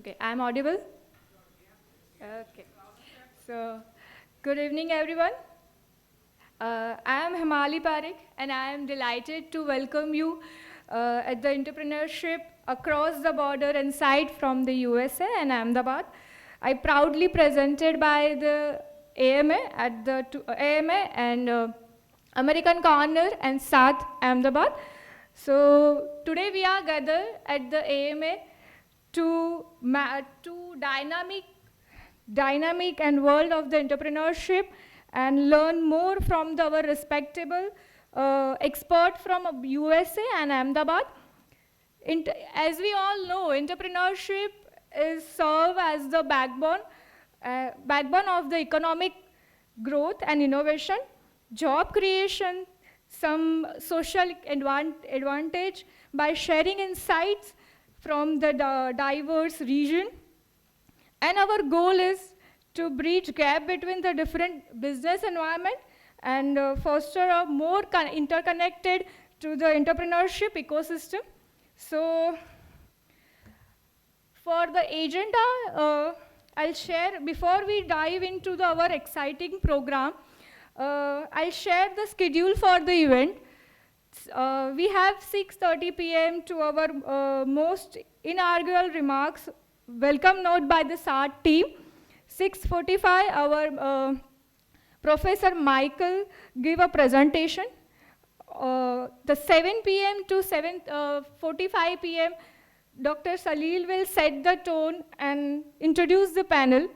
Okay, I'm audible? Okay. So, good evening, everyone. I am Himali Parekh, and I am delighted to welcome you at the entrepreneurship across the border and side from the USA and Ahmedabad. I proudly presented by the AMA at the AMA and American Corner and South Ahmedabad. So today we are gathered at the AMA to dynamic and world of the entrepreneurship and learn more from our respectable expert from USA and Ahmedabad. As we all know, entrepreneurship is serve as the backbone of the economic growth and innovation, job creation, some social advantage by sharing insights from the diverse region. And our goal is to bridge gap between the different business environment and foster a more interconnected to the entrepreneurship ecosystem. So for the agenda, I'll share, before we dive into our exciting program, I'll share the schedule for the event. We have 6:30 p.m. to our most inaugural remarks, welcome note by the SART team. 6:45, our Professor Michael give a presentation. The 7 p.m. to 7:45 p.m., Dr. Salil will set the tone and introduce the panel.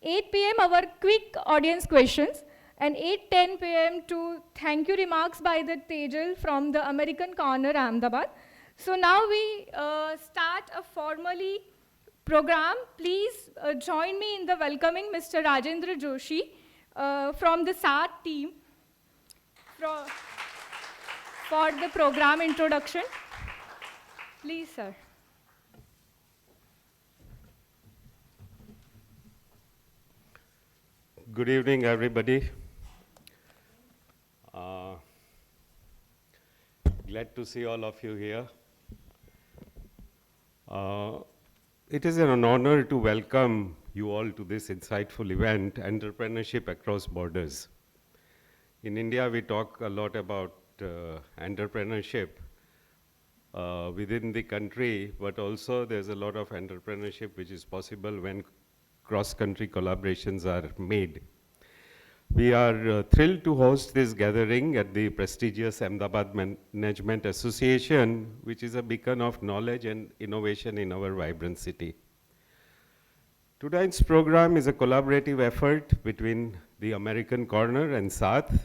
8 p.m. our quick audience questions, and 8:10 p.m. to thank you remarks by the Tejal from the American Corner, Ahmedabad. So now we start a formally program. Please join me in the welcoming Mr. Rajendra Joshi from the SART team for the program introduction. Please, sir. Good evening, everybody. Glad to see all of you here. It is an honor to welcome you all to this insightful event, Entrepreneurship Across Borders. In India, we talk a lot about entrepreneurship within the country, but also there's a lot of entrepreneurship which is possible when cross-country collaborations are made. We are thrilled to host this gathering at the prestigious Ahmedabad Management Association, which is a beacon of knowledge and innovation in our vibrant city. Tonight's program is a collaborative effort between the American Corner and South.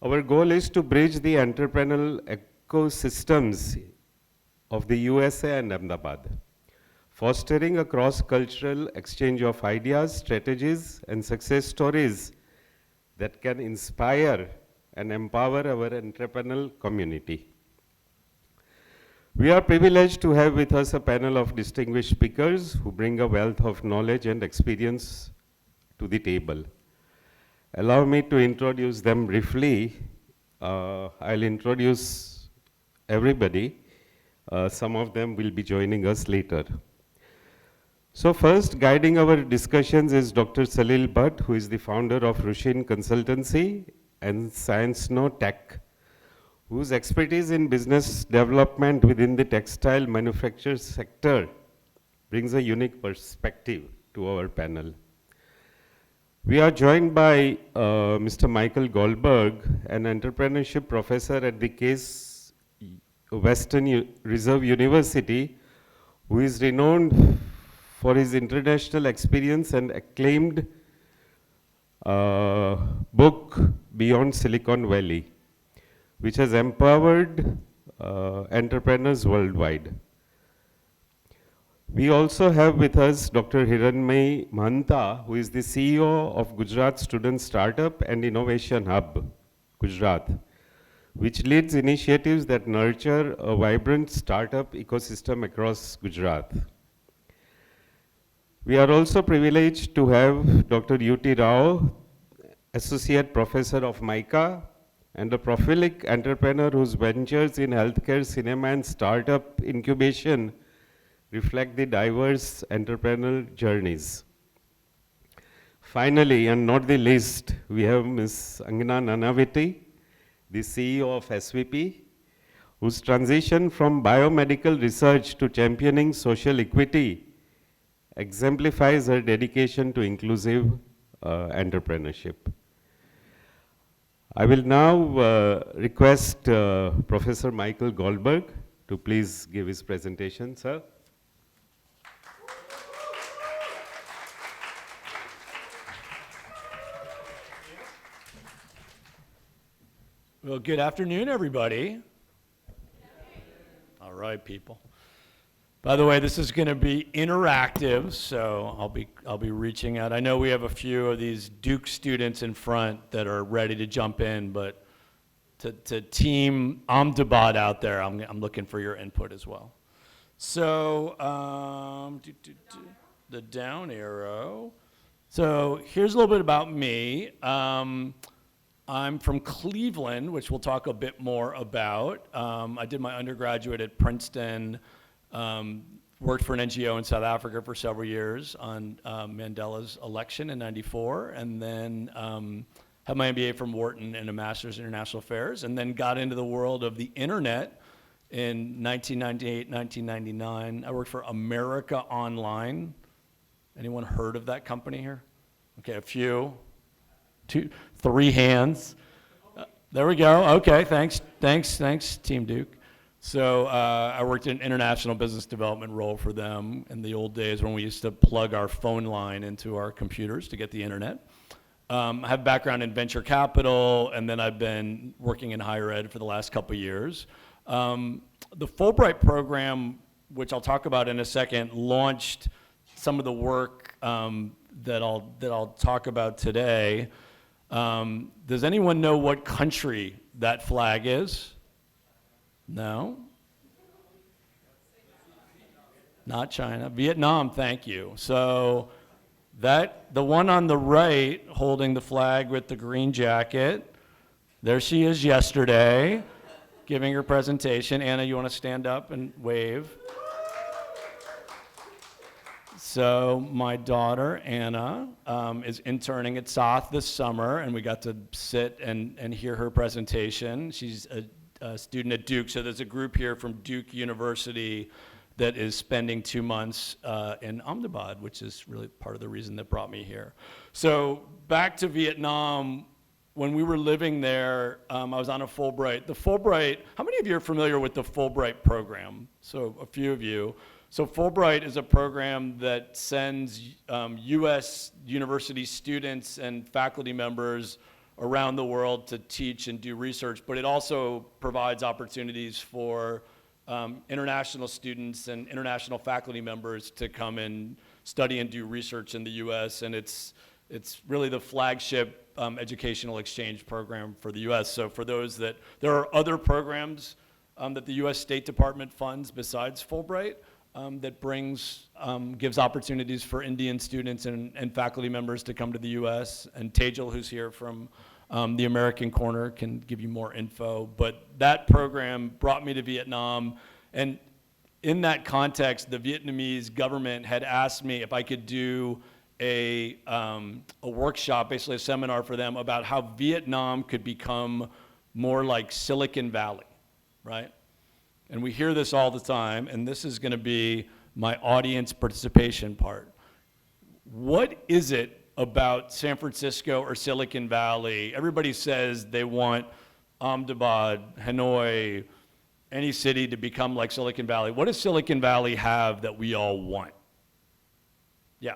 Our goal is to bridge the entrepreneurial ecosystems of the USA and Ahmedabad, fostering a cross-cultural exchange of ideas, strategies, and success stories that can inspire and empower our entrepreneurial community. We are privileged to have with us a panel of distinguished speakers who bring a wealth of knowledge and experience to the table. Allow me to introduce them briefly. I'll introduce everybody. Some of them will be joining us later. So first, guiding our discussions is Dr. Salil Bhatt, who is the founder of Rushin Consultancy and ScienceNo Tech, whose expertise in business development within the textile manufacture sector brings a unique perspective to our panel. We are joined by Mr. Michael Goldberg, an entrepreneurship professor at the Case Western Reserve University, who is renowned for his international experience and acclaimed book, Beyond Silicon Valley, which has empowered entrepreneurs worldwide. We also have with us Dr. Hiranmay Mahanta, who is the CEO of Gujarat Student Startup and Innovation Hub, Gujarat, which leads initiatives that nurture a vibrant startup ecosystem across Gujarat. We are also privileged to have Dr. U.T. Rao, Associate Professor of MICA, and a prolific entrepreneur whose ventures in healthcare, cinema, and startup incubation reflect the diverse entrepreneurial journeys. Finally, and not the least, we have Ms. Angana Nanavati, the CEO of SVP, whose transition from biomedical research to championing social equity exemplifies her dedication to inclusive entrepreneurship. I will now request Professor Michael Goldberg to please give his presentation, sir. Well, good afternoon, everybody. All right, people. By the way, this is going to be interactive, so I'll be reaching out. I know we have a few of these Duke students in front that are ready to jump in, but to Team Ahmedabad out there, I'm looking for your input as well. So the down arrow. So here's a little bit about me. I'm from Cleveland, which we'll talk a bit more about. I did my undergraduate at Princeton, worked for an NGO in South Africa for several years on Mandela's election in '94, and then had my MBA from Wharton and a master's in international affairs, and then got into the world of the internet in 1998, 1999. I worked for America Online. Anyone heard of that company here? Okay, a few. 2, 3 hands. There we go. Okay, thanks, Team Duke. So I worked in international business development role for them in the old days when we used to plug our phone line into our computers to get the internet. I have a background in venture capital, and then I've been working in higher ed for the last couple of years. The Fulbright program, which I'll talk about in a second, launched some of the work that I'll talk about today. Does anyone know what country that flag is? No? Not China. Vietnam, thank you. So the one on the right holding the flag with the green jacket, there she is yesterday, giving her presentation. Anna, you want to stand up and wave? So my daughter, Anna, is interning at SOTH this summer, and we got to sit and hear her presentation. She's a student at Duke, so there's a group here from Duke University that is spending 2 months in Ahmedabad, which is really part of the reason that brought me here. So back to Vietnam, when we were living there, I was on a Fulbright. The Fulbright, how many of you are familiar with the Fulbright program? So a few of you. So Fulbright is a program that sends US university students and faculty members around the world to teach and do research, but it also provides opportunities for international students and international faculty members to come and study and do research in the US, and it's really the flagship educational exchange program for the US. So for those that, there are other programs that the US State Department funds besides Fulbright, that gives opportunities for Indian students and faculty members to come to the US. And Tejal, who's here from the American Corner, can give you more info. But that program brought me to Vietnam. And in that context, the Vietnamese government had asked me if I could do a workshop, basically a seminar for them about how Vietnam could become more like Silicon Valley, right? And we hear this all the time, and this is going to be my audience participation part. What is it about San Francisco or Silicon Valley? Everybody says they want Ahmedabad, Hanoi, any city to become like Silicon Valley. What does Silicon Valley have that we all want? Yeah.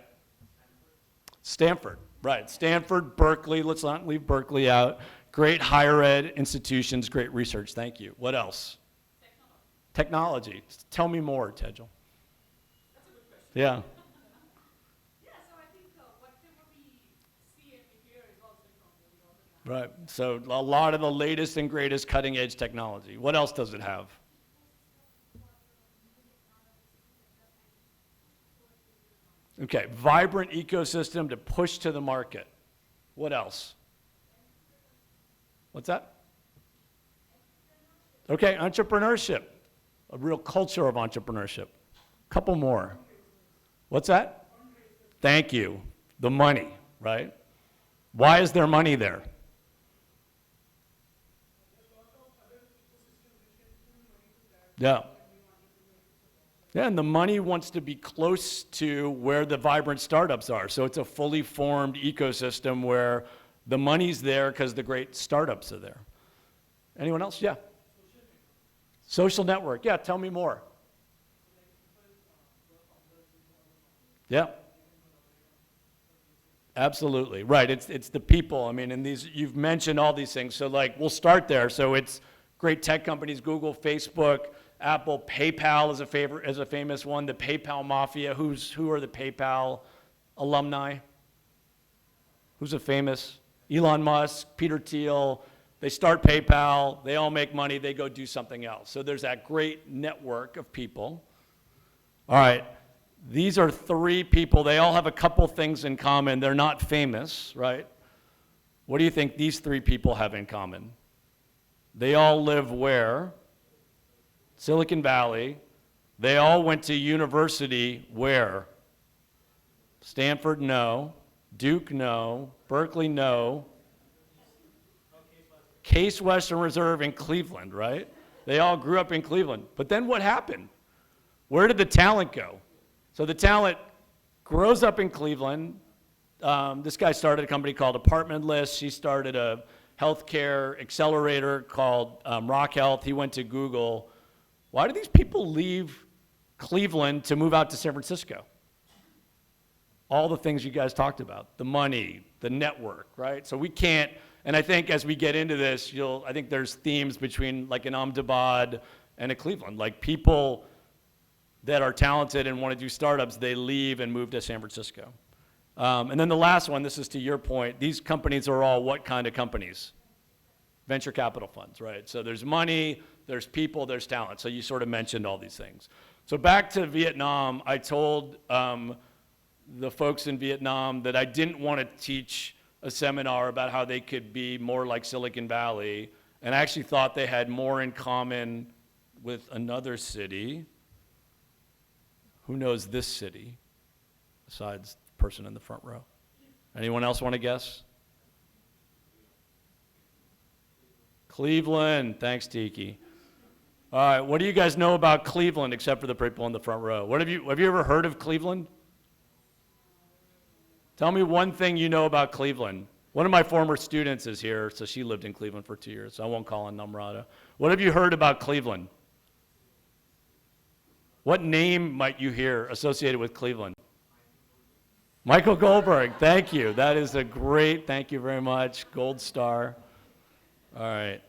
Stanford, right. Stanford, Berkeley, let's not leave Berkeley out. Great higher ed institutions, great research, thank you. What else? Technology. Tell me more, Tejal. That's a good question. Yeah. Yeah, so I think whatever we see and we hear is all Silicon Valley all the time. Right. So a lot of the latest and greatest cutting edge technology. What else does it have? Okay, vibrant ecosystem to push to the market. What else? What's that? Okay, entrepreneurship. A real culture of entrepreneurship. Couple more. What's that? Thank you. The money, right? Why is there money there? Yeah. Yeah, and the money wants to be close to where the vibrant startups are. So it's a fully formed ecosystem where the money's there because the great startups are there. Anyone else? Yeah. Social network. Yeah, tell me more. Yeah. Absolutely, right. It's the people. I mean, and these, you've mentioned all these things. So like, we'll start there. So it's great tech companies, Google, Facebook, Apple, PayPal is a famous one. The PayPal mafia. Who are the PayPal alumni? Who's a famous? Elon Musk, Peter Thiel. They start PayPal. They all make money. They go do something else. So there's that great network of people. All right. These are three people. They all have a couple things in common. They're not famous, right? What do you think these three people have in common? They all live where? Silicon Valley. They all went to university where? Stanford, no. Duke, no. Berkeley, no. Case Western Reserve in Cleveland, right? They all grew up in Cleveland. But then what happened? Where did the talent go? So the talent grows up in Cleveland. This guy started a company called Apartment List. She started a healthcare accelerator called Rock Health. He went to Google. Why do these people leave Cleveland to move out to San Francisco? All the things you guys talked about, the money, the network, right? So we can't, and I think as we get into this, I think there's themes between like an Ahmedabad and a Cleveland. Like people that are talented and want to do startups, they leave and move to San Francisco. And then the last one, this is to your point, these companies are all what kind of companies? Venture capital funds, right? So there's money, there's people, there's talent. So you sort of mentioned all these things. So back to Vietnam, I told the folks in Vietnam that I didn't want to teach a seminar about how they could be more like Silicon Valley, and I actually thought they had more in common with another city. Who knows this city besides the person in the front row? Anyone else want to guess? Cleveland. Thanks, Tiki. All right, what do you guys know about Cleveland except for the people in the front row? Have you ever heard of Cleveland? Tell me one thing you know about Cleveland. One of my former students is here, so she lived in Cleveland for 2 years, so I won't call on Namrata. What have you heard about Cleveland? What name might you hear associated with Cleveland? Michael Goldberg, thank you. That is a great, thank you very much, gold star. All right.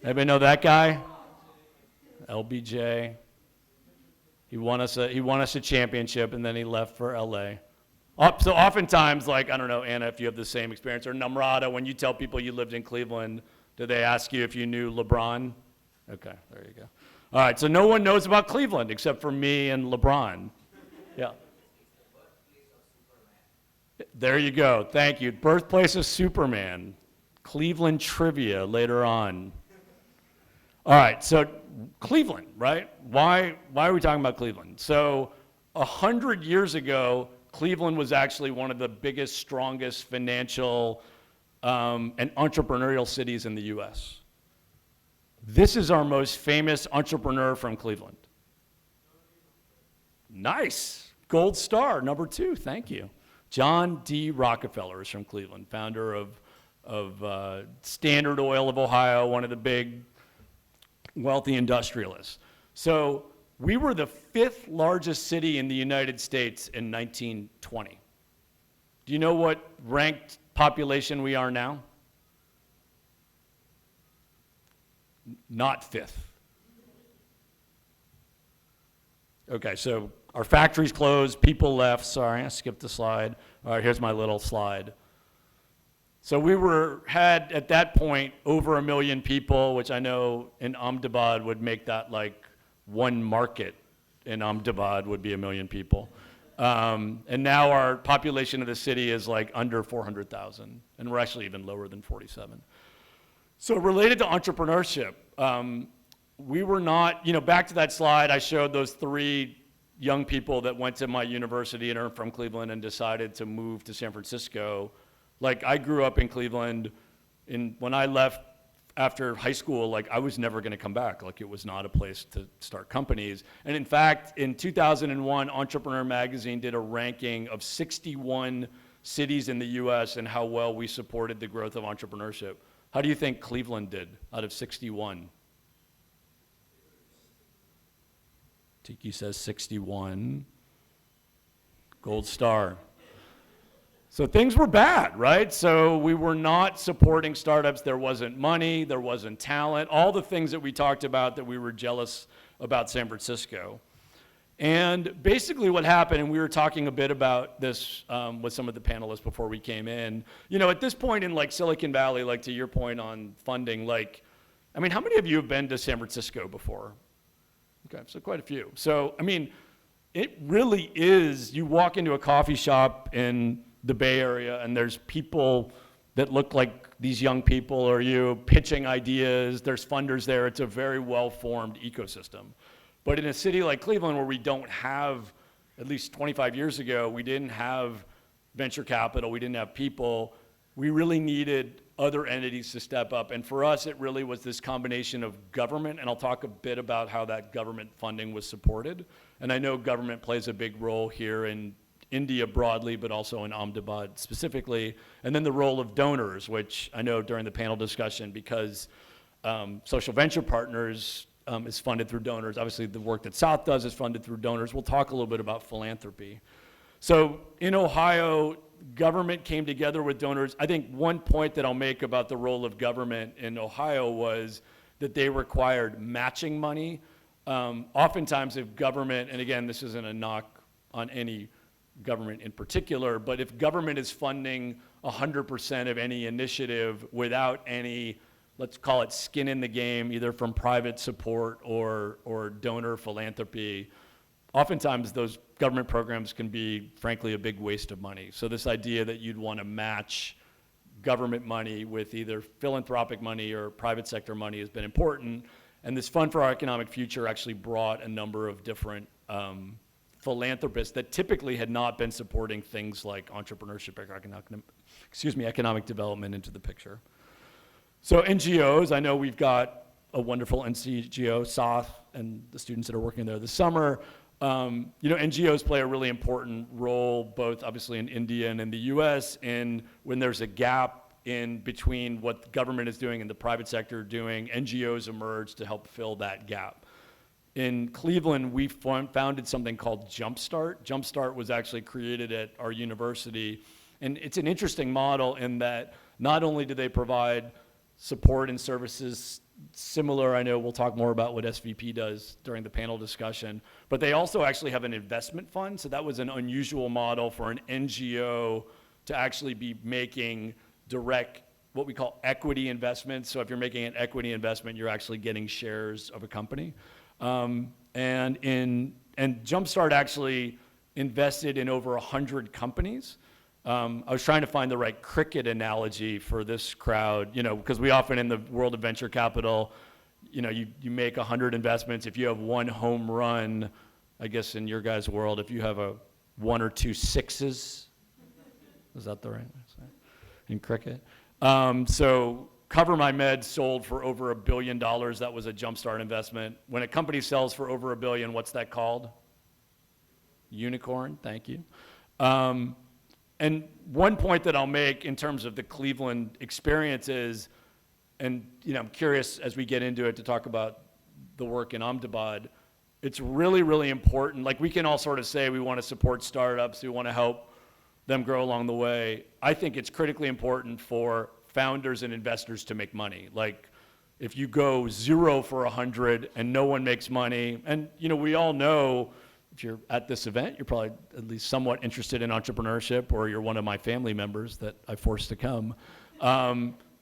Anybody know that guy? LBJ. He won us a championship and then he left for LA. So oftentimes, like, I don't know, Anna, if you have the same experience, or Namrata, when you tell people you lived in Cleveland, do they ask you if you knew LeBron? Okay, there you go. All right, so no one knows about Cleveland except for me and LeBron. Yeah. There you go, thank you. Birthplace of Superman. Cleveland trivia later on. All right, so Cleveland, right? Why are we talking about Cleveland? So 100 years ago, Cleveland was actually one of the biggest, strongest financial and entrepreneurial cities in the US. This is our most famous entrepreneur from Cleveland. Nice, gold star, number 2, thank you. John D. Rockefeller is from Cleveland, founder of Standard Oil of Ohio, one of the big wealthy industrialists. So we were the 5th largest city in the United States in 1920. Do you know what ranked population we are now? Not 5th. Okay, so our factories closed, people left. Sorry, I skipped a slide. All right, here's my little slide. So we had at that point over 1 million people, which I know in Ahmedabad would make that like one market in Ahmedabad would be 1 million people. And now our population of the city is like under 400,000, and we're actually even lower than 47. So related to entrepreneurship, we were not, back to that slide, I showed those 3 young people that went to my university and are from Cleveland and decided to move to San Francisco. Like, I grew up in Cleveland, and when I left after high school, like, I was never gonna come back. Like, it was not a place to start companies. And in fact, in 2001, Entrepreneur Magazine did a ranking of 61 cities in the US and how well we supported the growth of entrepreneurship. How do you think Cleveland did out of 61? Tiki says 61. Gold star. So things were bad, right? So we were not supporting startups. There wasn't money, there wasn't talent, all the things that we talked about that we were jealous about San Francisco. And basically what happened, and we were talking a bit about this with some of the panelists before we came in, at this point in like Silicon Valley, like to your point on funding, like, I mean, how many of you have been to San Francisco before? Okay, so quite a few. So, I mean, it really is, you walk into a coffee shop in the Bay Area and there's people that look like these young people or you pitching ideas, there's funders there, it's a very well-formed ecosystem. But in a city like Cleveland where we don't have, at least 25 years ago, we didn't have venture capital, we didn't have people, we really needed other entities to step up. And for us, it really was this combination of government, and I'll talk a bit about how that government funding was supported. And I know government plays a big role here in India broadly, but also in Ahmedabad specifically. And then the role of donors, which I know during the panel discussion, because Social Venture Partners is funded through donors. Obviously, the work that South does is funded through donors. We'll talk a little bit about philanthropy. So in Ohio, government came together with donors. I think one point that I'll make about the role of government in Ohio was that they required matching money. Oftentimes if government, and again, this isn't a knock on any government in particular, but if government is funding 100% of any initiative without any, let's call it skin in the game, either from private support or donor philanthropy, oftentimes those government programs can be, frankly, a big waste of money. So this idea that you'd want to match government money with either philanthropic money or private sector money has been important. And this Fund for Our Economic Future actually brought a number of different philanthropists that typically had not been supporting things like entrepreneurship or economic development into the picture. So NGOs, I know we've got a wonderful NGO, SOTH, and the students that are working there this summer. NGOs play a really important role, both obviously in India and in the US, and when there's a gap in between what the government is doing and the private sector are doing, NGOs emerge to help fill that gap. In Cleveland, we founded something called Jumpstart. Jumpstart was actually created at our university, and it's an interesting model in that not only do they provide support and services similar, I know we'll talk more about what SVP does during the panel discussion, but they also actually have an investment fund. So that was an unusual model for an NGO to actually be making direct, what we call equity investments. So if you're making an equity investment, you're actually getting shares of a company. And Jumpstart actually invested in over 100 companies. I was trying to find the right cricket analogy for this crowd, because we often in the world of venture capital, you make 100 investments. If you have one home run, I guess in your guys' world, if you have a 1 or 2 sixes, is that the right answer? In cricket? So Cover My Meds sold for over $1 billion. That was a Jumpstart investment. When a company sells for over $1 billion, what's that called? Unicorn, thank you. And one point that I'll make in terms of the Cleveland experience is, and I'm curious as we get into it to talk about the work in Ahmedabad, it's really, really important. Like we can all sort of say we want to support startups, we want to help them grow along the way. I think it's critically important for founders and investors to make money. Like if you go 0 for 100 and no one makes money, and we all know, if you're at this event, you're probably at least somewhat interested in entrepreneurship, or you're one of my family members that I forced to come.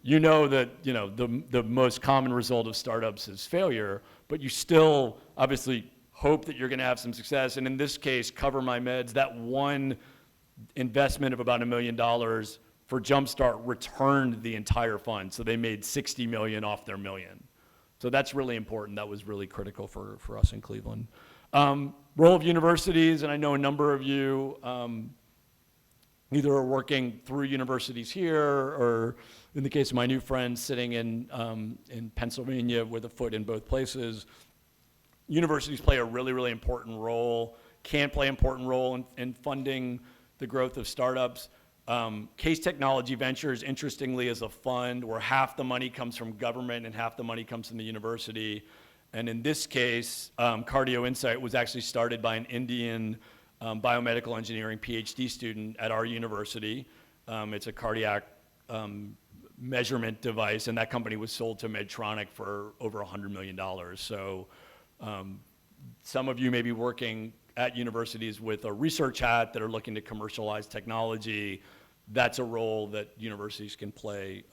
You know that the most common result of startups is failure, but you still obviously hope that you're going to have some success. And in this case, Cover My Meds, that one investment of about $1 million for Jumpstart returned the entire fund. So they made $60 million off their $1 million. So that's really important. That was really critical for us in Cleveland. Role of universities, and I know a number of you either are working through universities here, or in the case of my new friend sitting in Pennsylvania with a foot in both places. Universities play a really, really important role, can play an important role in funding the growth of startups. Case Technology Ventures, interestingly, is a fund where half the money comes from government and half the money comes from the university. And in this case, Cardio Insight was actually started by an Indian biomedical engineering PhD student at our university. It's a cardiac measurement device, and that company was sold to Medtronic for over $100 million. So some of you may be working at universities with a research hat that are looking to commercialize technology. That's a role that universities can play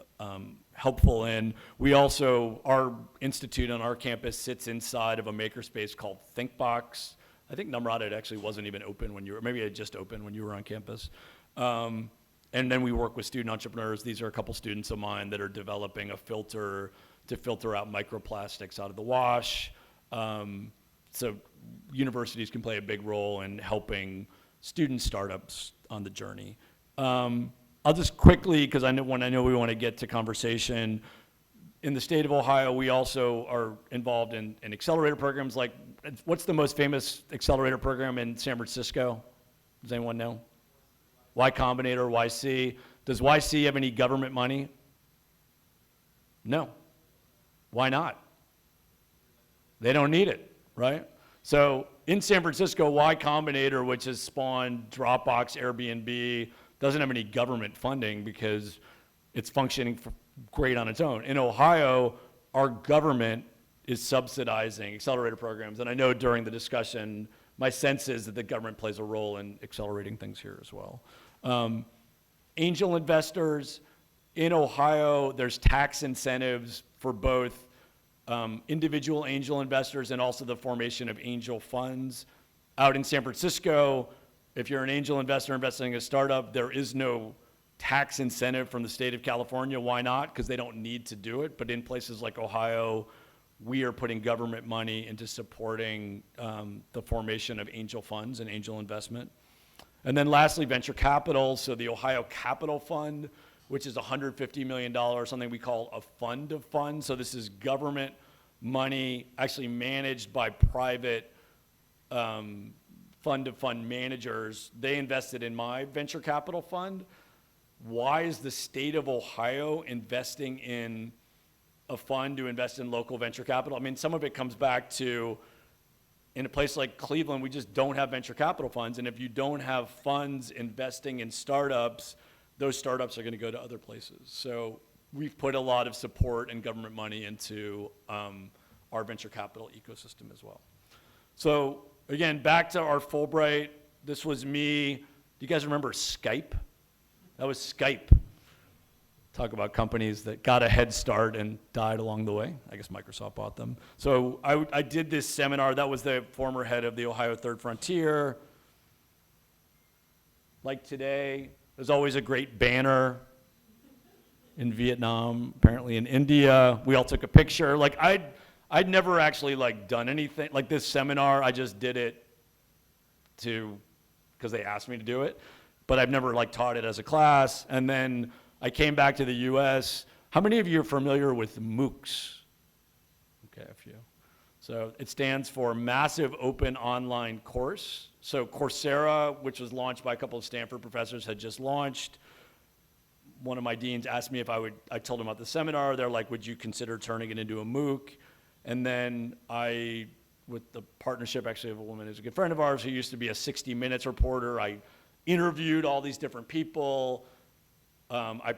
helpful in. We also, our institute on our campus sits inside of a makerspace called ThinkBox. I think Namrata, it actually wasn't even open when you were, maybe it just opened when you were on campus. And then we work with student entrepreneurs. These are a couple students of mine that are developing a filter to filter out microplastics out of the wash. So universities can play a big role in helping student startups on the journey. I'll just quickly, because I know we want to get to conversation. In the state of Ohio, we also are involved in accelerator programs. Like, what's the most famous accelerator program in San Francisco? Does anyone know? Y Combinator, YC. Does YC have any government money? No. Why not? They don't need it, right? So in San Francisco, Y Combinator, which has spawned Dropbox, Airbnb, doesn't have any government funding because it's functioning great on its own. In Ohio, our government is subsidizing accelerator programs. And I know during the discussion, my sense is that the government plays a role in accelerating things here as well. Angel investors, in Ohio, there's tax incentives for both individual angel investors and also the formation of angel funds. Out in San Francisco, if you're an angel investor investing in a startup, there is no tax incentive from the state of California. Why not? Because they don't need to do it. But in places like Ohio, we are putting government money into supporting the formation of angel funds and angel investment. And then lastly, venture capital. So the Ohio Capital Fund, which is $150 million, something we call a fund of funds. So this is government money actually managed by private fund-of-fund managers. They invested in my venture capital fund. Why is the state of Ohio investing in a fund to invest in local venture capital? I mean, some of it comes back to, in a place like Cleveland, we just don't have venture capital funds. And if you don't have funds investing in startups, those startups are going to go to other places. So we've put a lot of support and government money into our venture capital ecosystem as well. So again, back to our Fulbright. This was me. Do you guys remember Skype? That was Skype. Talk about companies that got a head start and died along the way. I guess Microsoft bought them. So I did this seminar. That was the former head of the Ohio Third Frontier. Like today, there's always a great banner in Vietnam, apparently in India. We all took a picture. Like I'd never actually like done anything like this seminar. I just did it because they asked me to do it, but I've never like taught it as a class. And then I came back to the US. How many of you are familiar with MOOCs? Okay, a few. So it stands for Massive Open Online Course. So Coursera, which was launched by a couple of Stanford professors, had just launched. One of my deans asked me if I told them about the seminar. They're like, would you consider turning it into a MOOC? And then with the partnership actually of a woman who's a good friend of ours who used to be a 60 Minutes reporter, I interviewed all these different people. I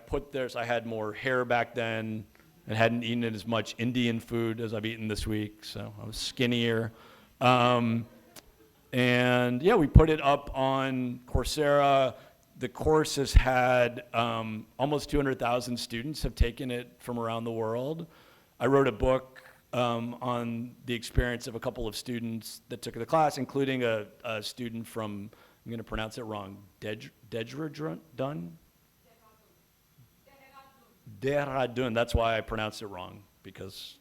had more hair back then and hadn't eaten as much Indian food as I've eaten this week, so I was skinnier. And yeah, we put it up on Coursera. The course has had almost 200,000 students have taken it from around the world. I wrote a book on the experience of a couple of students that took the class, including a student from, I'm going to pronounce it wrong, Dehradun? Dehradun. That's why I pronounced it wrong, because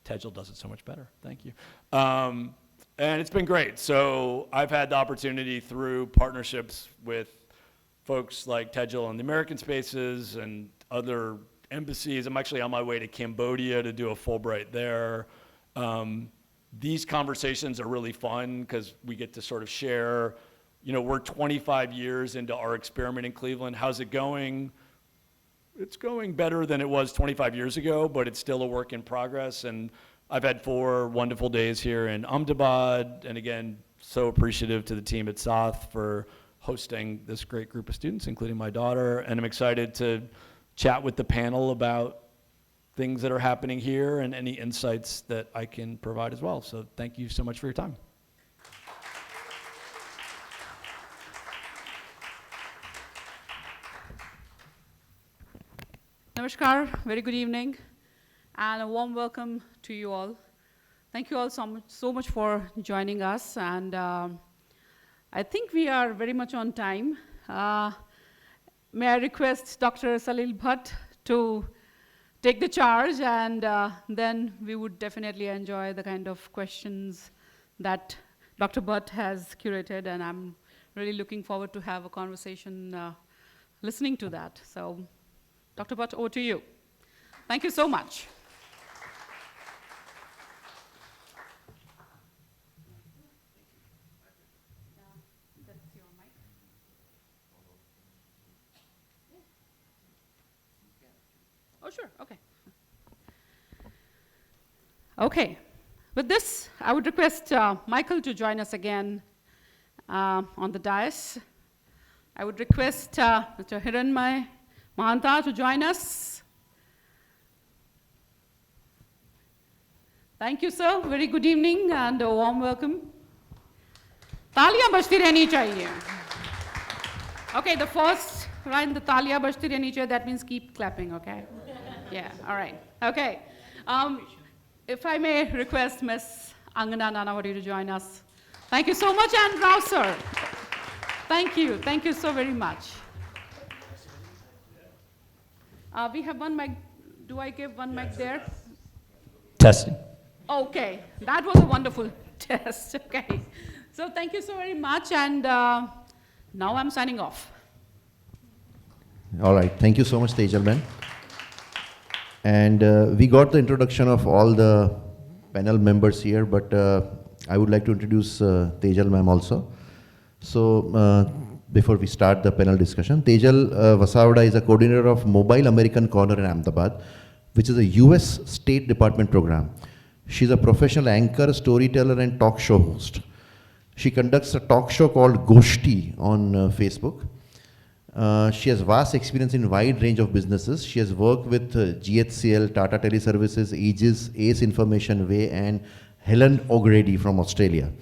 Tejal does it so much better. Thank you. And it's been great. So I've had the opportunity through partnerships with folks like Tejal and the American Spaces and other embassies. I'm actually on my way to Cambodia to do a Fulbright there. These conversations are really fun because we get to sort of share, you know, we're 25 years into our experiment in Cleveland. How's it going? It's going better than it was 25 years ago, but it's still a work in progress. And I've had 4 wonderful days here in Ahmedabad. And again, so appreciative to the team at South for hosting this great group of students, including my daughter. And I'm excited to chat with the panel about things that are happening here and any insights that I can provide as well. So thank you so much for your time. Namaskar, very good evening, and a warm welcome to you all. Thank you all so much for joining us, and I think we are very much on time. May I request Dr. Salil Bhatt to take the charge, and then we would definitely enjoy the kind of questions that Dr. Bhatt has curated, and I'm really looking forward to have a conversation listening to that. So, Dr. Bhatt, over to you. Thank you so much. Oh, sure, okay. Okay, with this, I would request Michael to join us again on the dais. I would request Mr. Hiranmay Mahanta to join us. Thank you, sir. Very good evening and a warm welcome. Taaliyan bajti rehni chahiye. Okay, the first line, the taaliyan bajti rehni chahiye, that means keep clapping, okay? Yeah, all right. Okay. If I may request Ms. Angana Nanavati to join us. Thank you so much, and Rao, sir. Thank you. Thank you so very much. We have one mic. Do I give one mic there? Testing. Okay, that was a wonderful test. Okay, so thank you so very much, and now I'm signing off. All right. Thank you so much, Tejal ma'am. And we got the introduction of all the panel members here, but I would like to introduce Tejal ma'am also. So before we start the panel discussion, Tejal Vasavada is a coordinator of Mobile American Corner in Ahmedabad, which is a US State Department program. She's a professional anchor, storyteller, and talk show host. She conducts a talk show called Goshti on Facebook. She has vast experience in a wide range of businesses. She has worked with GHCL, Tata Teleservices, Aegis, Ace Information Way, and Helen O'Grady from Australia.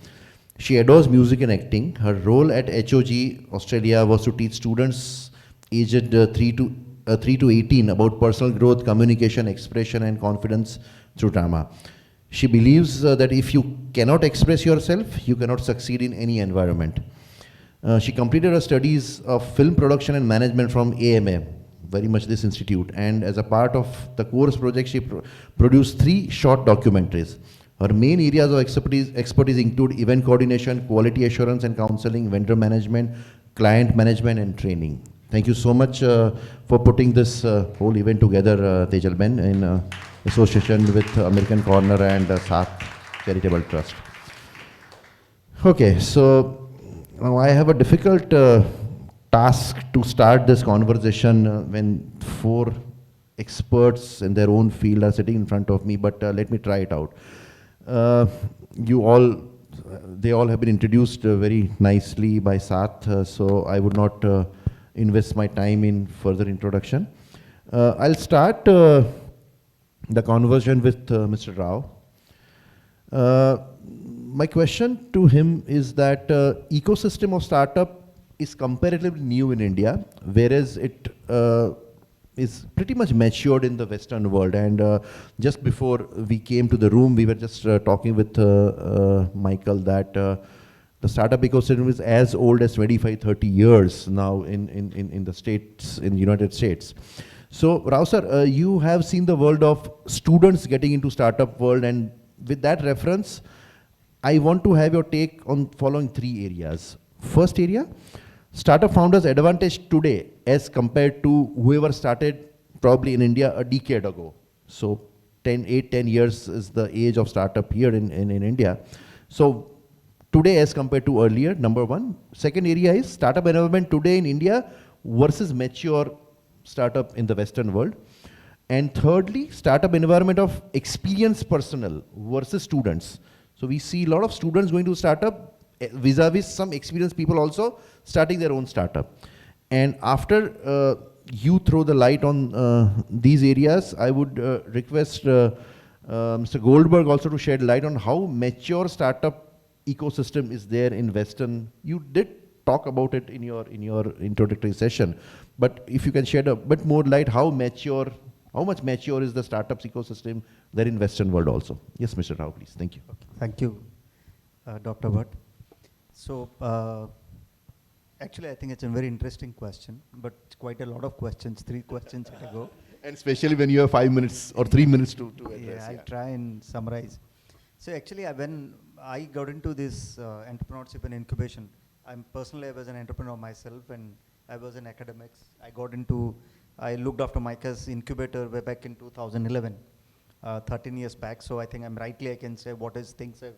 She adores music and acting. Her role at HOG Australia was to teach students aged 3 to 18 about personal growth, communication, expression, and confidence through drama. She believes that if you cannot express yourself, you cannot succeed in any environment. She completed her studies of film production and management from AMA, very much this institute, and as a part of the course project, she produced 3 short documentaries. Her main areas of expertise include event coordination, quality assurance and counseling, vendor management, client management, and training. Thank you so much for putting this whole event together, Tejal Ben, in association with American Corner and Saath Charitable Trust. Okay, so now I have a difficult task to start this conversation when 4 experts in their own field are sitting in front of me, but let me try it out. They all have been introduced very nicely by Saath, so I would not invest my time in further introduction. I'll start the conversation with Mr. Rao. My question to him is that ecosystem of startup is comparatively new in India, whereas it is pretty much matured in the Western world. And just before we came to the room, we were just talking with Michael that the startup ecosystem is as old as 25, 30 years now in the States, in the United States. So, Rao sir, you have seen the world of students getting into startup world, and with that reference, I want to have your take on following 3 areas. First area, startup founders' advantage today as compared to whoever started probably in India a decade ago. So 10 years is the age of startup here in India. So today as compared to earlier, number one. Second area is startup environment today in India versus mature startup in the Western world. And thirdly, startup environment of experienced personnel versus students. So we see a lot of students going to startup vis-a-vis some experienced people also starting their own startup. And after you throw the light on these areas, I would request Mr. Goldberg also to shed light on how mature startup ecosystem is there in Western. You did talk about it in your introductory session, but if you can shed a bit more light, how much mature is the startups ecosystem there in Western world also? Yes, Mr. Rao, please. Thank you. Okay. Thank you, Dr. Bhatt. So, actually, I think it's a very interesting question, but it's quite a lot of questions, 3 questions at a go. And especially when you have 5 minutes or 3 minutes to address. Yeah, I try and summarize. So actually, when I got into this entrepreneurship and incubation, I was an entrepreneur myself, and I was in academics. I looked after Micah's incubator way back in 2011, 13 years back. So I think I can say things have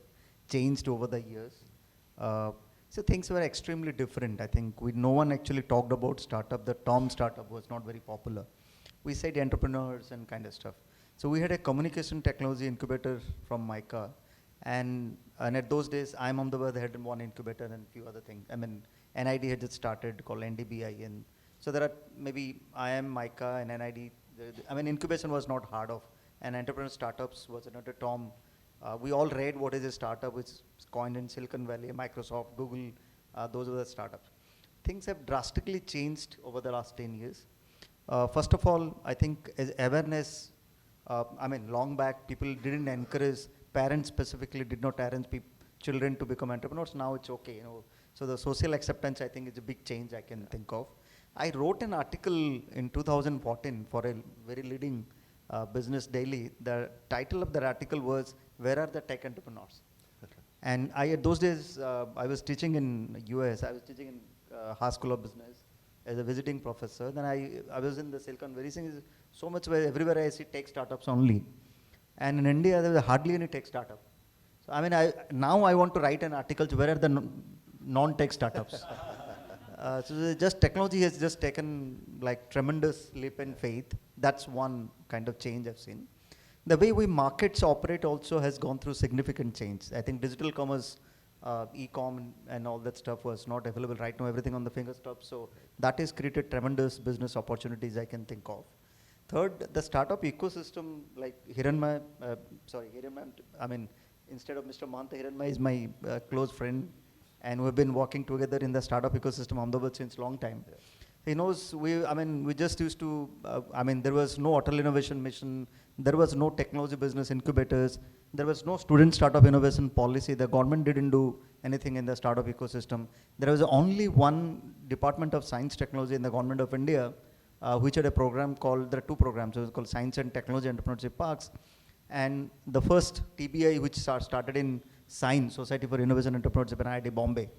changed over the years. So things were extremely different. I think no one actually talked about startup. The term startup was not very popular. We said entrepreneurs and kind of stuff. So we had a communication technology incubator from Micah, and at those days, Ahmedabad had one incubator and a few other things. I mean, NID had just started called NDBI, and so there are maybe Micah and NID. Incubation was not hard of, and entrepreneur startups was another term. We all read what is a startup, which is coined in Silicon Valley, Microsoft, Google, those were the startups. Things have drastically changed over the last 10 years. First of all, I think as awareness, long back, people didn't encourage, parents specifically did not encourage children to become entrepreneurs. Now it's okay, So the social acceptance, I think, is a big change I can think of. I wrote an article in 2014 for a very leading business daily. The title of the article was, "Where are the tech entrepreneurs?" And at those days, I was teaching in US. I was teaching in Haas School of Business as a visiting professor. Then I was in the Silicon Valley. So much where everywhere I see tech startups only. And in India, there was hardly any tech startup. So now I want to write an article to where are the non-tech startups. So just technology has just taken like tremendous leap in faith. That's one kind of change I've seen. The way we markets operate also has gone through significant change. I think digital commerce, e-com and all that stuff was not available right now, everything on the fingertips. So that has created tremendous business opportunities I can think of. Third, the startup ecosystem, like Hiranmay, instead of Mr. Mahanta, Hiranmay is my close friend, and we've been working together in the startup ecosystem Ahmedabad since long time. Yeah. He knows we just used to, there was no Atal Innovation Mission, there was no technology business incubators, there was no student startup innovation policy, the government didn't do anything in the startup ecosystem. There was only one Department of Science Technology in the government of India, which had a program called, there are 2 programs, it was called Science and Technology Entrepreneurship Parks. And the first TBI, which started in SINE, Society for Innovation Entrepreneurship in IIT Bombay.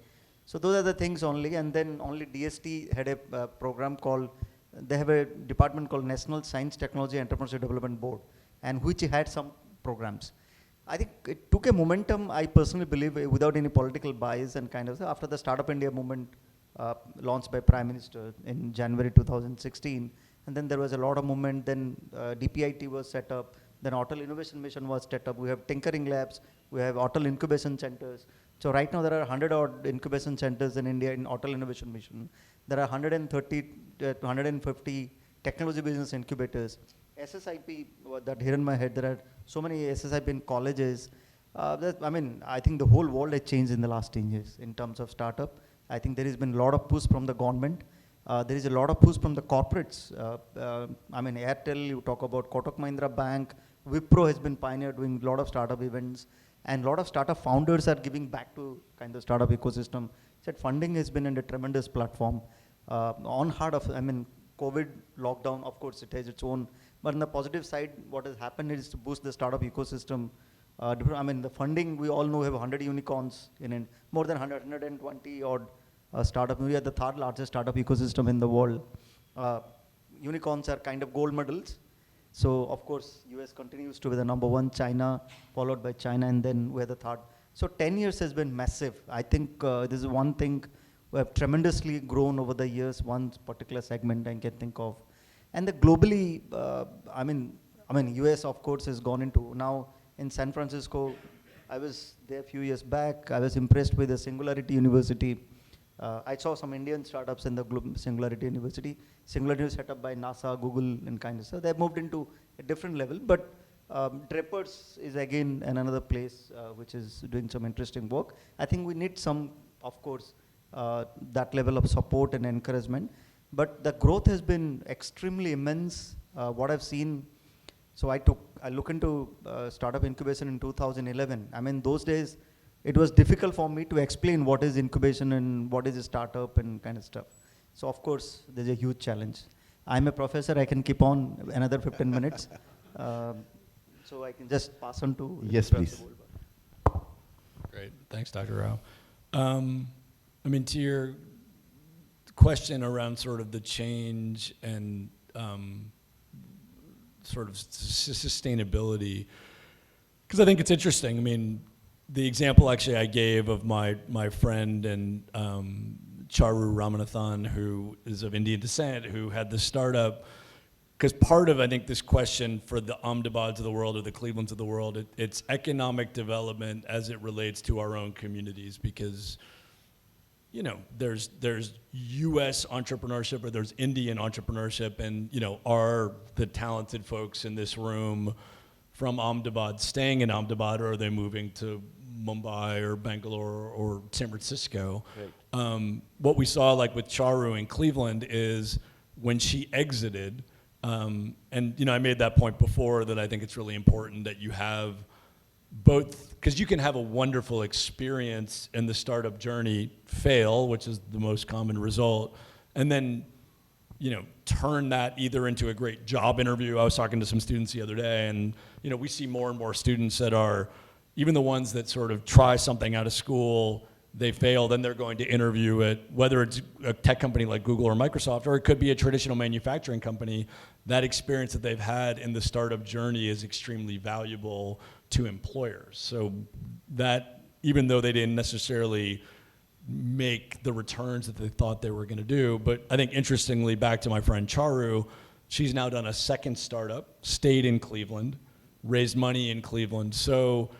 So those are the things only, and then only DST had a program called, they have a department called National Science Technology Entrepreneurship Development Board, and which had some programs. I think it took a momentum, I personally believe, without any political bias and kind of, after the Startup India movement launched by Prime Minister in January 2016, and then there was a lot of movement, then DPIT was set up, then Atal Innovation Mission was set up, we have tinkering labs, we have Atal incubation centers. So right now there are 100 odd incubation centers in India in Atal Innovation Mission. There are 130 to 150 technology business incubators. SSIP that Hiranmay had, there are so many SSIP in colleges. I think the whole world has changed in the last 10 years in terms of startup. I think there has been a lot of push from the government. There is a lot of push from the corporates. Airtel, you talk about Kotak Mahindra Bank, Wipro has been pioneer doing a lot of startup events, and a lot of startup founders are giving back to kind of startup ecosystem. Funding has been in a tremendous platform. COVID lockdown, of course, it has its own. But on the positive side, what has happened is to boost the startup ecosystem. I mean, the funding, we all know, we have 100 unicorns more than 120 odd startup. We are the third largest startup ecosystem in the world. Unicorns are kind of gold medals. So, of course, US continues to be the number one, China, followed by China, and then we're the third. So 10 years has been massive. I think this is one thing we have tremendously grown over the years, one particular segment I can think of. And the globally, I mean, US, of course, has gone into, now in San Francisco, I was there a few years back. I was impressed with the Singularity University. I saw some Indian startups in the Singularity University. Singularity was set up by NASA, Google, and kind of stuff. They've moved into a different level, but Dreppers is again another place which is doing some interesting work. I think we need some, of course, that level of support and encouragement. But the growth has been extremely immense. What I've seen, so I look into startup incubation in 2011. I mean, those days, it was difficult for me to explain what is incubation and what is a startup and kind of stuff. So of course, there's a huge challenge. I'm a professor, I can keep on another 15 minutes. So I can just pass on to... Yes, please. Great, thanks, Dr. Rao. I mean, to your question around sort of the change and sort of sustainability, because I think it's interesting. I mean, the example actually I gave of my friend and Charu Ramanathan, who is of Indian descent, who had this startup, because part of, I think, this question for the Ahmedabads of the world or the Clevelands of the world, it's economic development as it relates to our own communities, because, you know, there's US entrepreneurship or there's Indian entrepreneurship, and, you know, are the talented folks in this room from Ahmedabad staying in Ahmedabad, or are they moving to Mumbai or Bangalore or San Francisco? Right. What we saw, like with Charu in Cleveland, is when she exited, and you know, I made that point before that I think it's really important that you have both, because you can have a wonderful experience in the startup journey, fail, which is the most common result, and then, you know, turn that either into a great job interview. I was talking to some students the other day, and you know, we see more and more students that are, even the ones that sort of try something out of school, they fail, then they're going to interview it, whether it's a tech company like Google or Microsoft, or it could be a traditional manufacturing company. That experience that they've had in the startup journey is extremely valuable to employers. So that, even though they didn't necessarily make the returns that they thought they were gonna do, but I think interestingly, back to my friend Charu, she's now done a second startup, stayed in Cleveland, raised money in Cleveland. So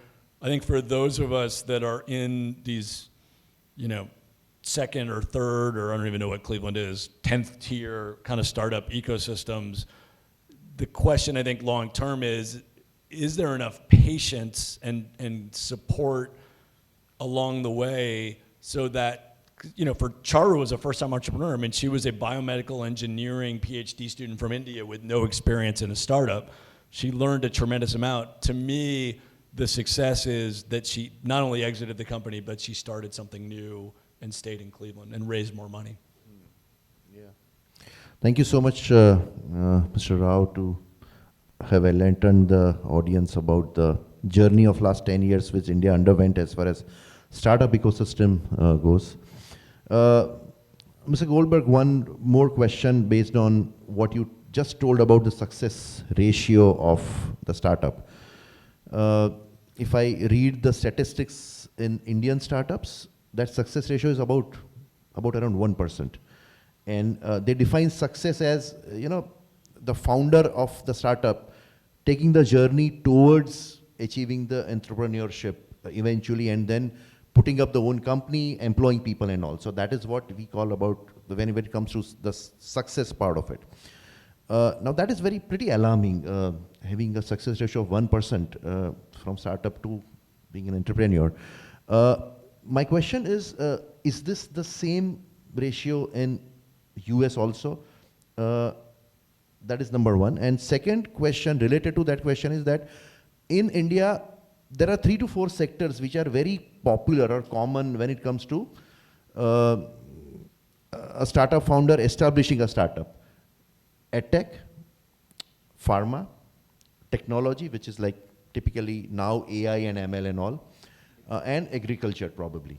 I think for those of us that are in these, you know, second or third, or I don't even know what Cleveland is, 10th tier kind of startup ecosystems, the question I think long term is there enough patience and support along the way so that, you know, for Charu was a first-time entrepreneur. I mean, she was a biomedical engineering PhD student from India with no experience in a startup. She learned a tremendous amount. To me, the success is that she not only exited the company, but she started something new and stayed in Cleveland and raised more money. Yeah. Thank you so much, Mr. Rao, to have enlightened the audience about the journey of last 10 years which India underwent as far as startup ecosystem goes. Mr. Goldberg, one more question based on what you just told about the success ratio of the startup. If I read the statistics in Indian startups, that success ratio is about around 1%. And they define success as, you know, the founder of the startup taking the journey towards achieving the entrepreneurship eventually, and then putting up the own company, employing people and all. So that is what we call about when it comes to the success part of it. Now that is pretty alarming, having a success ratio of 1% from startup to being an entrepreneur. My question is this the same ratio in US also? That is number one. And second question related to that question is that in India, there are 3 to 4 sectors which are very popular or common when it comes to a startup founder establishing a startup. edtech, pharma, technology, which is like typically now AI and ML and all, and agriculture probably.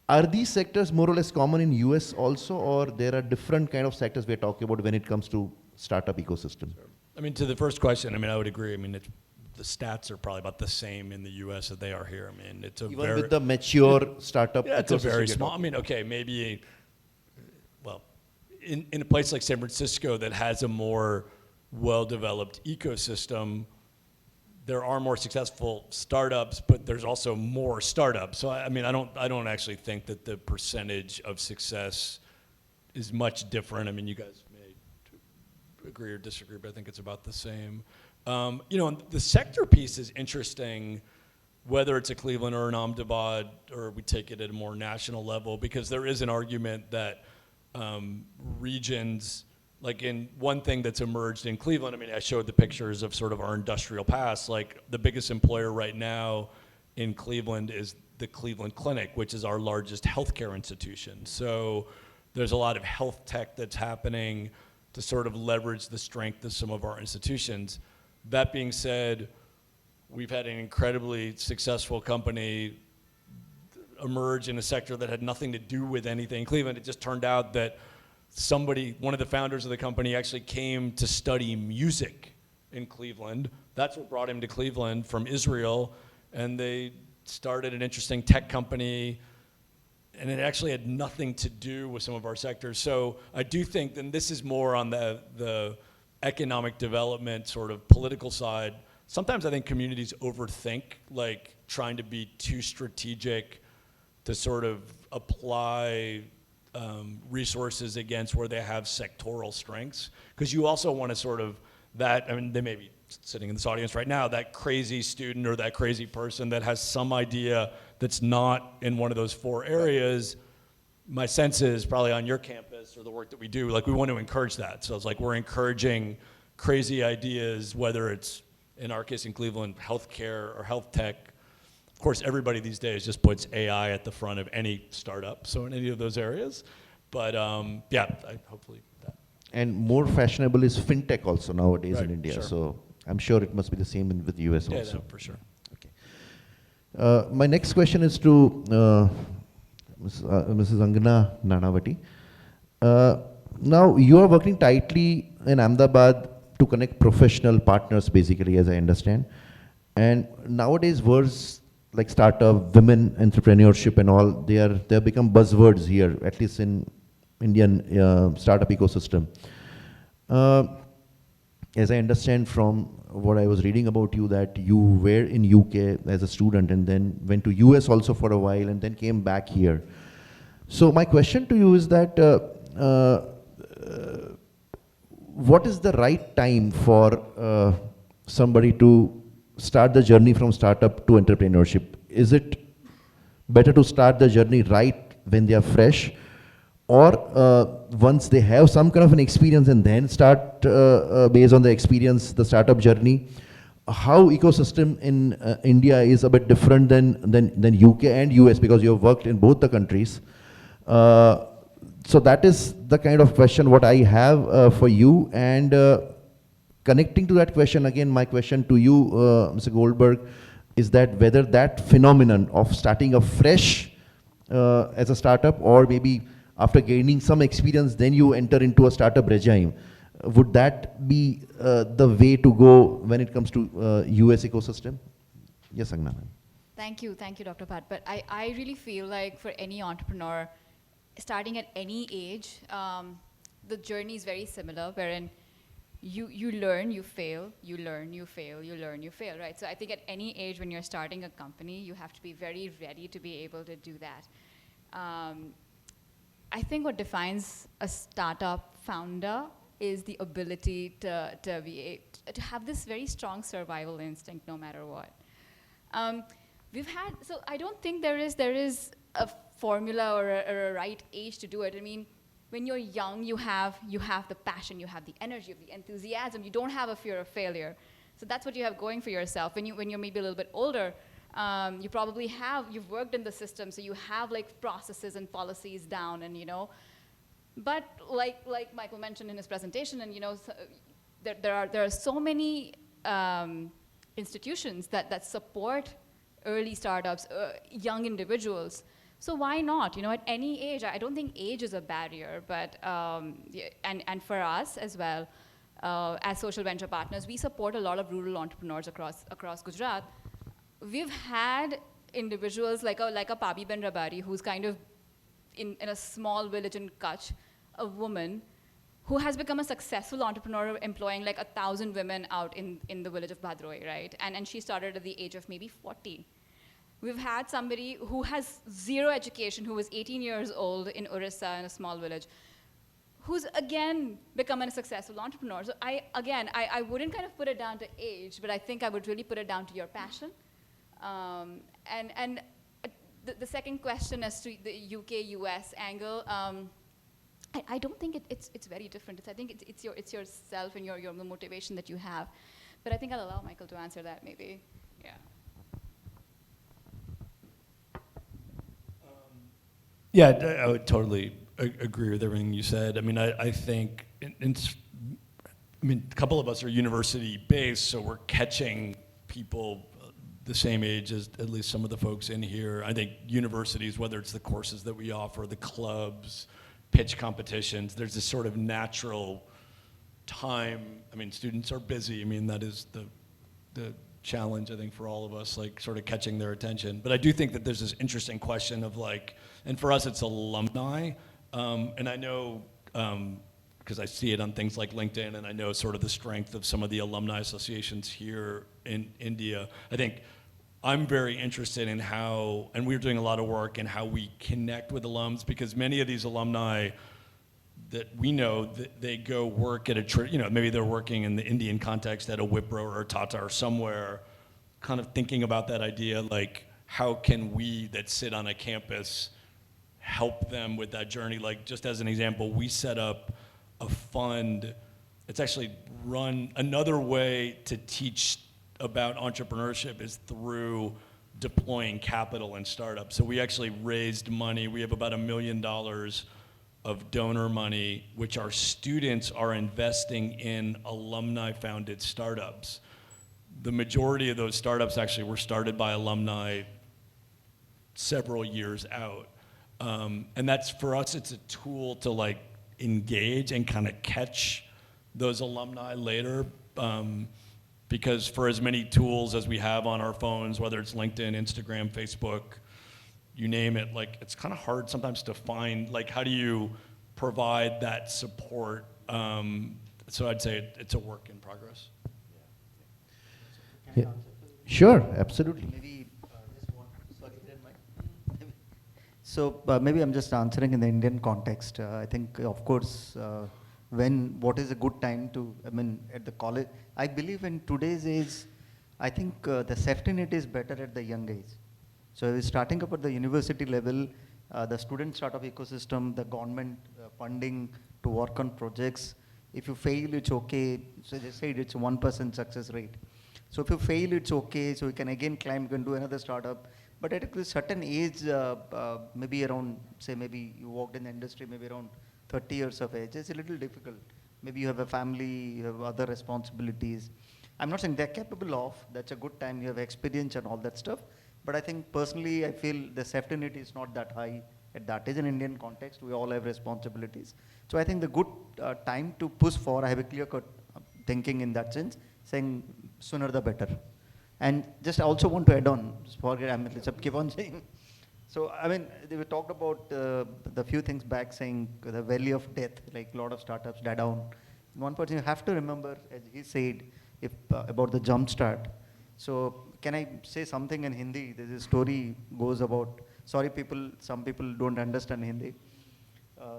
Are these sectors more or less common in US also, or there are different kind of sectors we're talking about when it comes to startup ecosystem? Sure. I mean, to the first question, I mean, I would agree. I mean, the stats are probably about the same in the US as they are here. I mean, it's a Even with the mature startup yeah, it's a ecosystem very you're small, I talking mean, okay, maybe, well, in a place like San Francisco that has a more well-developed ecosystem, there are more successful startups, but there's also more startups. So I mean, I don't actually think that the percentage of success is much different. I mean, you guys may agree or disagree, but I think it's about the same. You know, and the sector piece is interesting, whether it's a Cleveland or an Ahmedabad, or we take it at a more national level, because there is an argument that regions, like in one thing that's emerged in Cleveland, I mean, I showed the pictures of sort of our industrial past, like the biggest employer right now in Cleveland is the Cleveland Clinic, which is our largest healthcare institution. So there's a lot of health tech that's happening to sort of leverage the strength of some of our institutions. That being said, we've had an incredibly successful company emerge in a sector that had nothing to do with anything in Cleveland. It just turned out that somebody, one of the founders of the company, actually came to study music in Cleveland. That's what brought him to Cleveland from Israel, and they started an interesting tech company, and it actually had nothing to do with some of our sectors. So I do think, and this is more on the economic development sort of political side, sometimes I think communities overthink, like trying to be too strategic to sort of apply resources against where they have sectoral strengths. Because you also want to sort of, I mean, they may be sitting in this audience right now, that crazy student or that crazy person that has some idea that's not in one of those four areas. My sense is probably on your campus or the work that we do, like we want to encourage that. So it's like we're encouraging crazy ideas, whether it's, in our case in Cleveland, healthcare or health tech. Of course, everybody these days just puts AI at the front of any startup, so in any of those areas. But yeah, hopefully that. And more fashionable is fintech also nowadays Right, in India. sure. So I'm sure it must be the same with the US Yeah, also. no, for sure. Okay. My next question is to Mrs. Angana Nanavati. Now you are working tightly in Ahmedabad to connect professional partners, basically, as I understand. And nowadays, words like startup, women entrepreneurship, and all, they have become buzzwords here, at least in Indian startup ecosystem. As I understand from what I was reading about you, that you were in UK as a student and then went to US also for a while and then came back here. So my question to you is that what is the right time for somebody to start the journey from startup to entrepreneurship? Is it better to start the journey right when they are fresh, or once they have some kind of an experience and then start based on the experience, the startup journey? How ecosystem in India is a bit different than UK and US, because you have worked in both the countries. So that is the kind of question what I have for you. And connecting to that question, again, my question to you, Mr. Goldberg, is that whether that phenomenon of starting afresh as a startup, or maybe after gaining some experience, then you enter into a startup regime, would that be the way to go when it comes to US ecosystem? Yes, Agna. Thank you, Dr. Pat. But I really feel like for any entrepreneur, starting at any age, the journey is very similar, wherein you learn, you fail, you learn, you fail, you learn, you fail, right? So I think at any age when you're starting a company, you have to be very ready to be able to do that. I think what defines a startup founder is the ability to have this very strong survival instinct no matter what. So I don't think there is a formula or a right age to do it. I mean, when you're young, you have the passion, you have the energy, the enthusiasm. You don't have a fear of failure. So that's what you have going for yourself. When you're maybe a little bit older, you probably you've worked in the system, so you have like processes and policies down, and But like Michael mentioned in his presentation, and there are so many institutions that support early startups, young individuals. So why not? At any age, I don't think age is a barrier, but and for us as well, as social venture partners, we support a lot of rural entrepreneurs across Gujarat. We've had individuals like a Pabi Ben Rabari, who's kind of in a small village in Kutch, a woman who has become a successful entrepreneur, employing like 1,000 women out in the village of Bhadroi, right? And she started at the age of maybe 40. We've had somebody who has zero education, who was 18 years old in Orissa, in a small village, who's again become a successful entrepreneur. So I wouldn't kind of put it down to age, but I think I would really put it down to your passion. And the second question as to the UK-US angle, I don't think it's very different. I think it's yourself and your motivation that you have. But I think I'll allow Michael to answer that maybe. Yeah. Yeah, I would totally agree with everything you said. I mean, I think, a couple of us are university-based, so we're catching people the same age as at least some of the folks in here. I think universities, whether it's the courses that we offer, the clubs, pitch competitions, there's this sort of natural time. I mean, students are busy. I mean, that is the challenge, I think, for all of us, like sort of catching their attention. But I do think that there's this interesting question of like, and for us it's alumni, and I know, because I see it on things like LinkedIn, and I know sort of the strength of some of the alumni associations here in India. I think I'm very interested in how, and we're doing a lot of work in how we connect with alums, because many of these alumni that we know, that they go work at maybe they're working in the Indian context at a Wipro or a Tata or somewhere, kind of thinking about that idea, like how can we that sit on a campus help them with that journey? Like, just as an example, we set up a fund. It's actually run, another way to teach about entrepreneurship is through deploying capital in startups. So we actually raised money. We have about $1 million of donor money, which our students are investing in alumni-founded startups. The majority of those startups actually were started by alumni several years out. And that's, for us, it's a tool to like engage and kind of catch those alumni later. Because for as many tools as we have on our phones, whether it's LinkedIn, Instagram, Facebook, you name it, like it's kind of hard sometimes to find, like, how do you provide that support? So I'd say it's a work in progress. Yeah. Sure, absolutely. Maybe just one, sorry, Mike. So maybe I'm just answering in the Indian context. I think, of course, what is a good time to, at the college, I believe in today's age, I think the safety net is better at the young age. So starting up at the university level, the student startup ecosystem, the government funding to work on projects. If you fail, it's okay. So they said it's 1% success rate. So if you fail, it's okay. So you can again climb, you can do another startup. But at a certain age, maybe around, say maybe you worked in the industry, maybe around 30 years of age, it's a little difficult. Maybe you have a family, you have other responsibilities. I'm not saying they're capable of, that's a good time, you have experience and all that stuff. But I think personally, I feel the safety net is not that high at that age. In Indian context, we all have responsibilities. So I think the good time to push for, I have a clear cut thinking in that sense, saying sooner the better. And just I also want to add on, keep on saying. So, we talked about the few things back, saying the valley of death, like a lot of startups die down. One person you have to remember, as he said, about the jump start. So, can I say something in Hindi? There's a story goes about, sorry people, some people don't understand Hindi.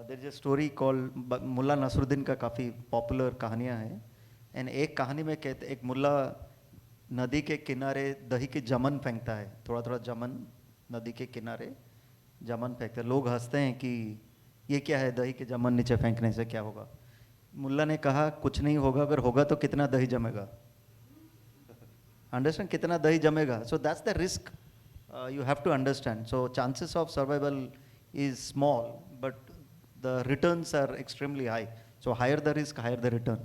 There's a story called Mullah Nasruddin का काफी popular कहानियाँ हैं. And एक कहानी में कहते एक मुल्ला नदी के किनारे दही के जमन फेंकता है, थोड़ा थोड़ा जमन नदी के किनारे जमन फेंकते हैं. लोग हंसते हैं कि ये क्या है, दही के जमन नीचे फेंकने से क्या होगा. मुल्ला ने कहा कुछ नहीं होगा, अगर होगा तो कितना दही जमेगा. Understand कितना दही जमेगा. So that's the risk you have to understand. So chances of survival is small, but the returns are extremely high. So higher the risk, higher the return.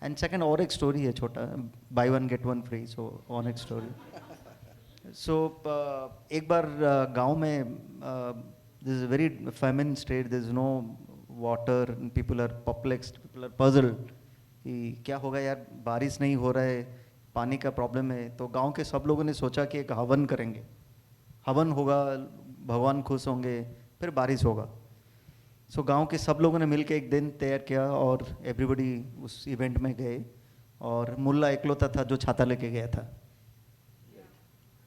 And second, और एक story है छोटा, buy one get one free, so on एक story. So एक बार गांव में this is a very famine state, there is no water, and people are perplexed, people are puzzled कि क्या होगा यार, बारिश नहीं हो रहा है, पानी का प्रॉब्लम है. तो गांव के सब लोगों ने सोचा कि एक हवन करेंगे, हवन होगा, भगवान खुश होंगे, फिर बारिश होगा. सो गांव के सब लोगों ने मिलकर एक दिन तैयार किया और एवरीबडी उस इवेंट में गए और मुल्ला इकलौता था जो छाता लेके गया था,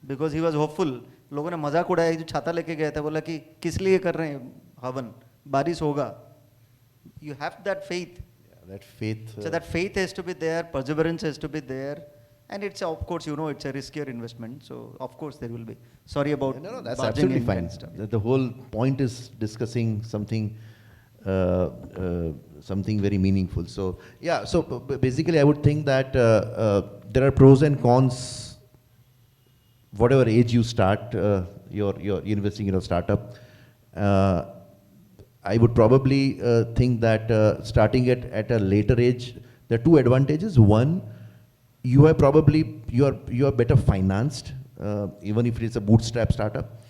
बिकॉज ही वॉज होपफुल. लोगों ने मजाक उड़ाया जो छाता लेके गया था, बोला कि किस लिए कर रहे हैं हवन, बारिश होगा. You have that faith. That faith. So that faith has to be there, perseverance has to be there, and it's of course, you know, it's a riskier investment. So of course there will be. Sorry about. No, that's barging absolutely in fine. that stuff. The whole point is discussing something, something very meaningful. So yeah, so basically I would think that there are pros and cons. Whatever age you start, you're investing in a startup. I would probably think that starting at a later age, there are two advantages. One, you are better financed, even if it's a bootstrap startup,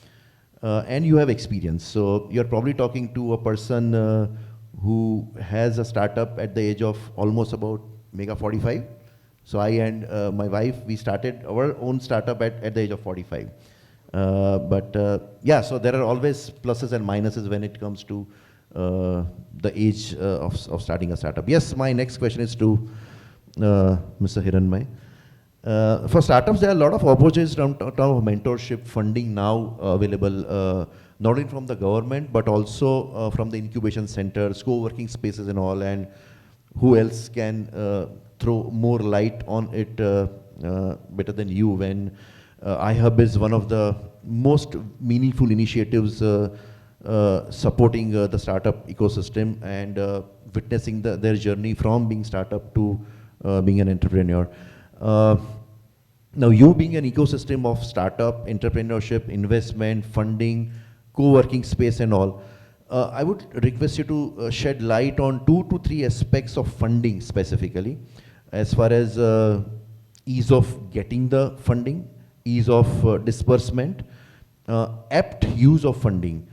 and you have experience. So you're probably talking to a person who has a startup at the age of almost about mega 45. So I and my wife, we started our own startup at the age of 45. Yeah, so there are always pluses and minuses when it comes to the age of starting a startup. Yes, my next question is to Mr. Hiranmay. For startups, there are a lot of opportunities in terms of mentorship funding now available, not only from the government, but also from the incubation centers, co-working spaces and all, and who else can throw more light on it better than you when iHub is one of the most meaningful initiatives supporting the startup ecosystem and witnessing their journey from being startup to being an entrepreneur. Now you being an ecosystem of startup, entrepreneurship, investment, funding, co-working space and all, I would request you to shed light on 2 to 3 aspects of funding specifically, as far as ease of getting the funding, ease of disbursement, apt use of funding,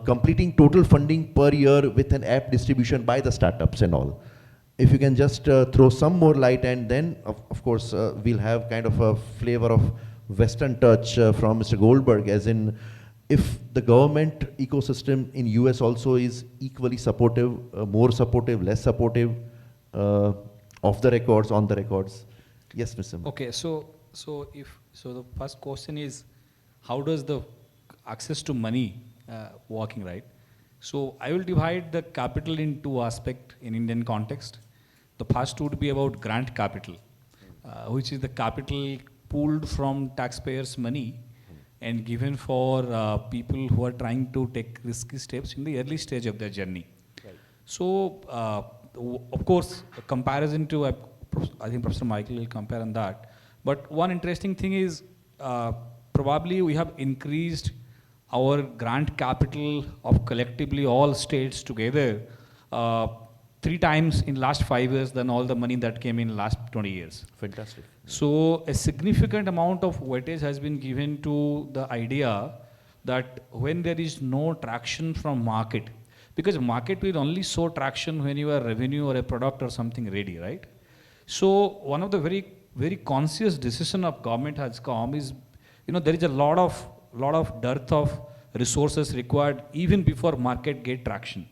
completing total funding per year with an apt distribution by the startups and all. If you can just throw some more light, and then of course we'll have kind of a flavor of Western touch from Mr. Goldberg, as in if the government ecosystem in US also is equally supportive, more supportive, less supportive, off the records, on the records. Yes, Mr. Okay, so the first question is, how does the access to money working, right? So I will divide the capital in 2 aspects in Indian context. The first would be about grant capital, which is the capital pooled from taxpayers' money and given for people who are trying to take risky steps in the early stage of their journey. Right. So, of course, a comparison to, I think Professor Michael will compare on that. But one interesting thing is, probably we have increased our grant capital of collectively all states together 3 times in last 5 years than all the money that came in last 20 years. Fantastic. So a significant amount of weightage has been given to the idea that when there is no traction from market, because market will only show traction when your revenue or a product or something ready, right? So one of the very conscious decision of government has come is, there is a lot of dearth of resources required even before market get traction.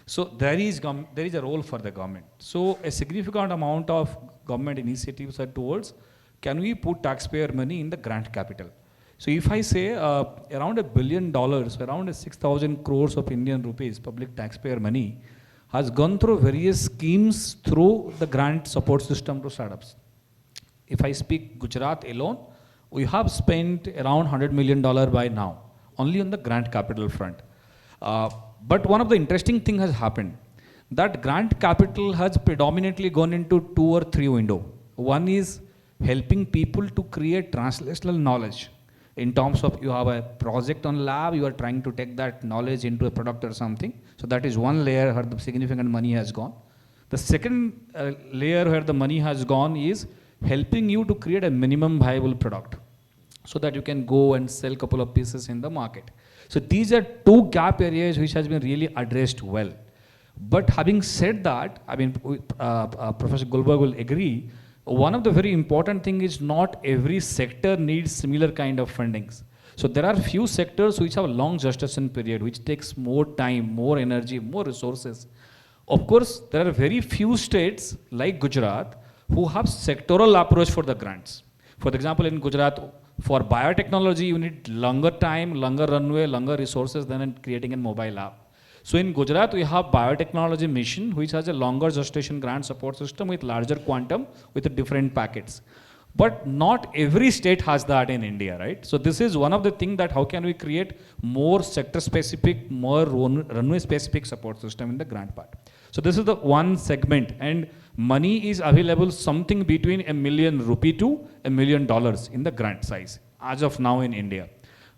So there is a role for the government. So a significant amount of government initiatives are towards, can we put taxpayer money in the grant capital? So if I say around $1 billion, around 6,000 crores of Indian rupees, public taxpayer money, has gone through various schemes through the grant support system to startups. If I speak Gujarat alone, we have spent around $100 million by now, only on the grant capital front. But one of the interesting things has happened, that grant capital has predominantly gone into 2 or 3 windows. One is helping people to create translational knowledge, In terms of you have a project on lab, you are trying to take that knowledge into a product or something. So that is one layer where the significant money has gone. The second layer where the money has gone is helping you to create a minimum viable product so that you can go and sell a couple of pieces in the market. So these are two gap areas which has been really addressed well. But having said that, I mean, Professor Goldberg will agree, one of the very important thing is not every sector needs similar kind of fundings. So there are few sectors which have a long gestation period, which takes more time, more energy, more resources. Of course, there are very few states like Gujarat who have sectoral approach for the grants. For example, in Gujarat, for biotechnology, you need longer time, longer runway, longer resources than in creating a mobile app. So in Gujarat, we have biotechnology mission, which has a longer gestation grant support system with larger quantum with different packets. But not every state has that in India, right? So this is one of the things that how can we create more sector specific, more runway specific support system in the grant part. So this is the one segment, and money is available something between ₹1 million to $1 million in the grant size as of now in India.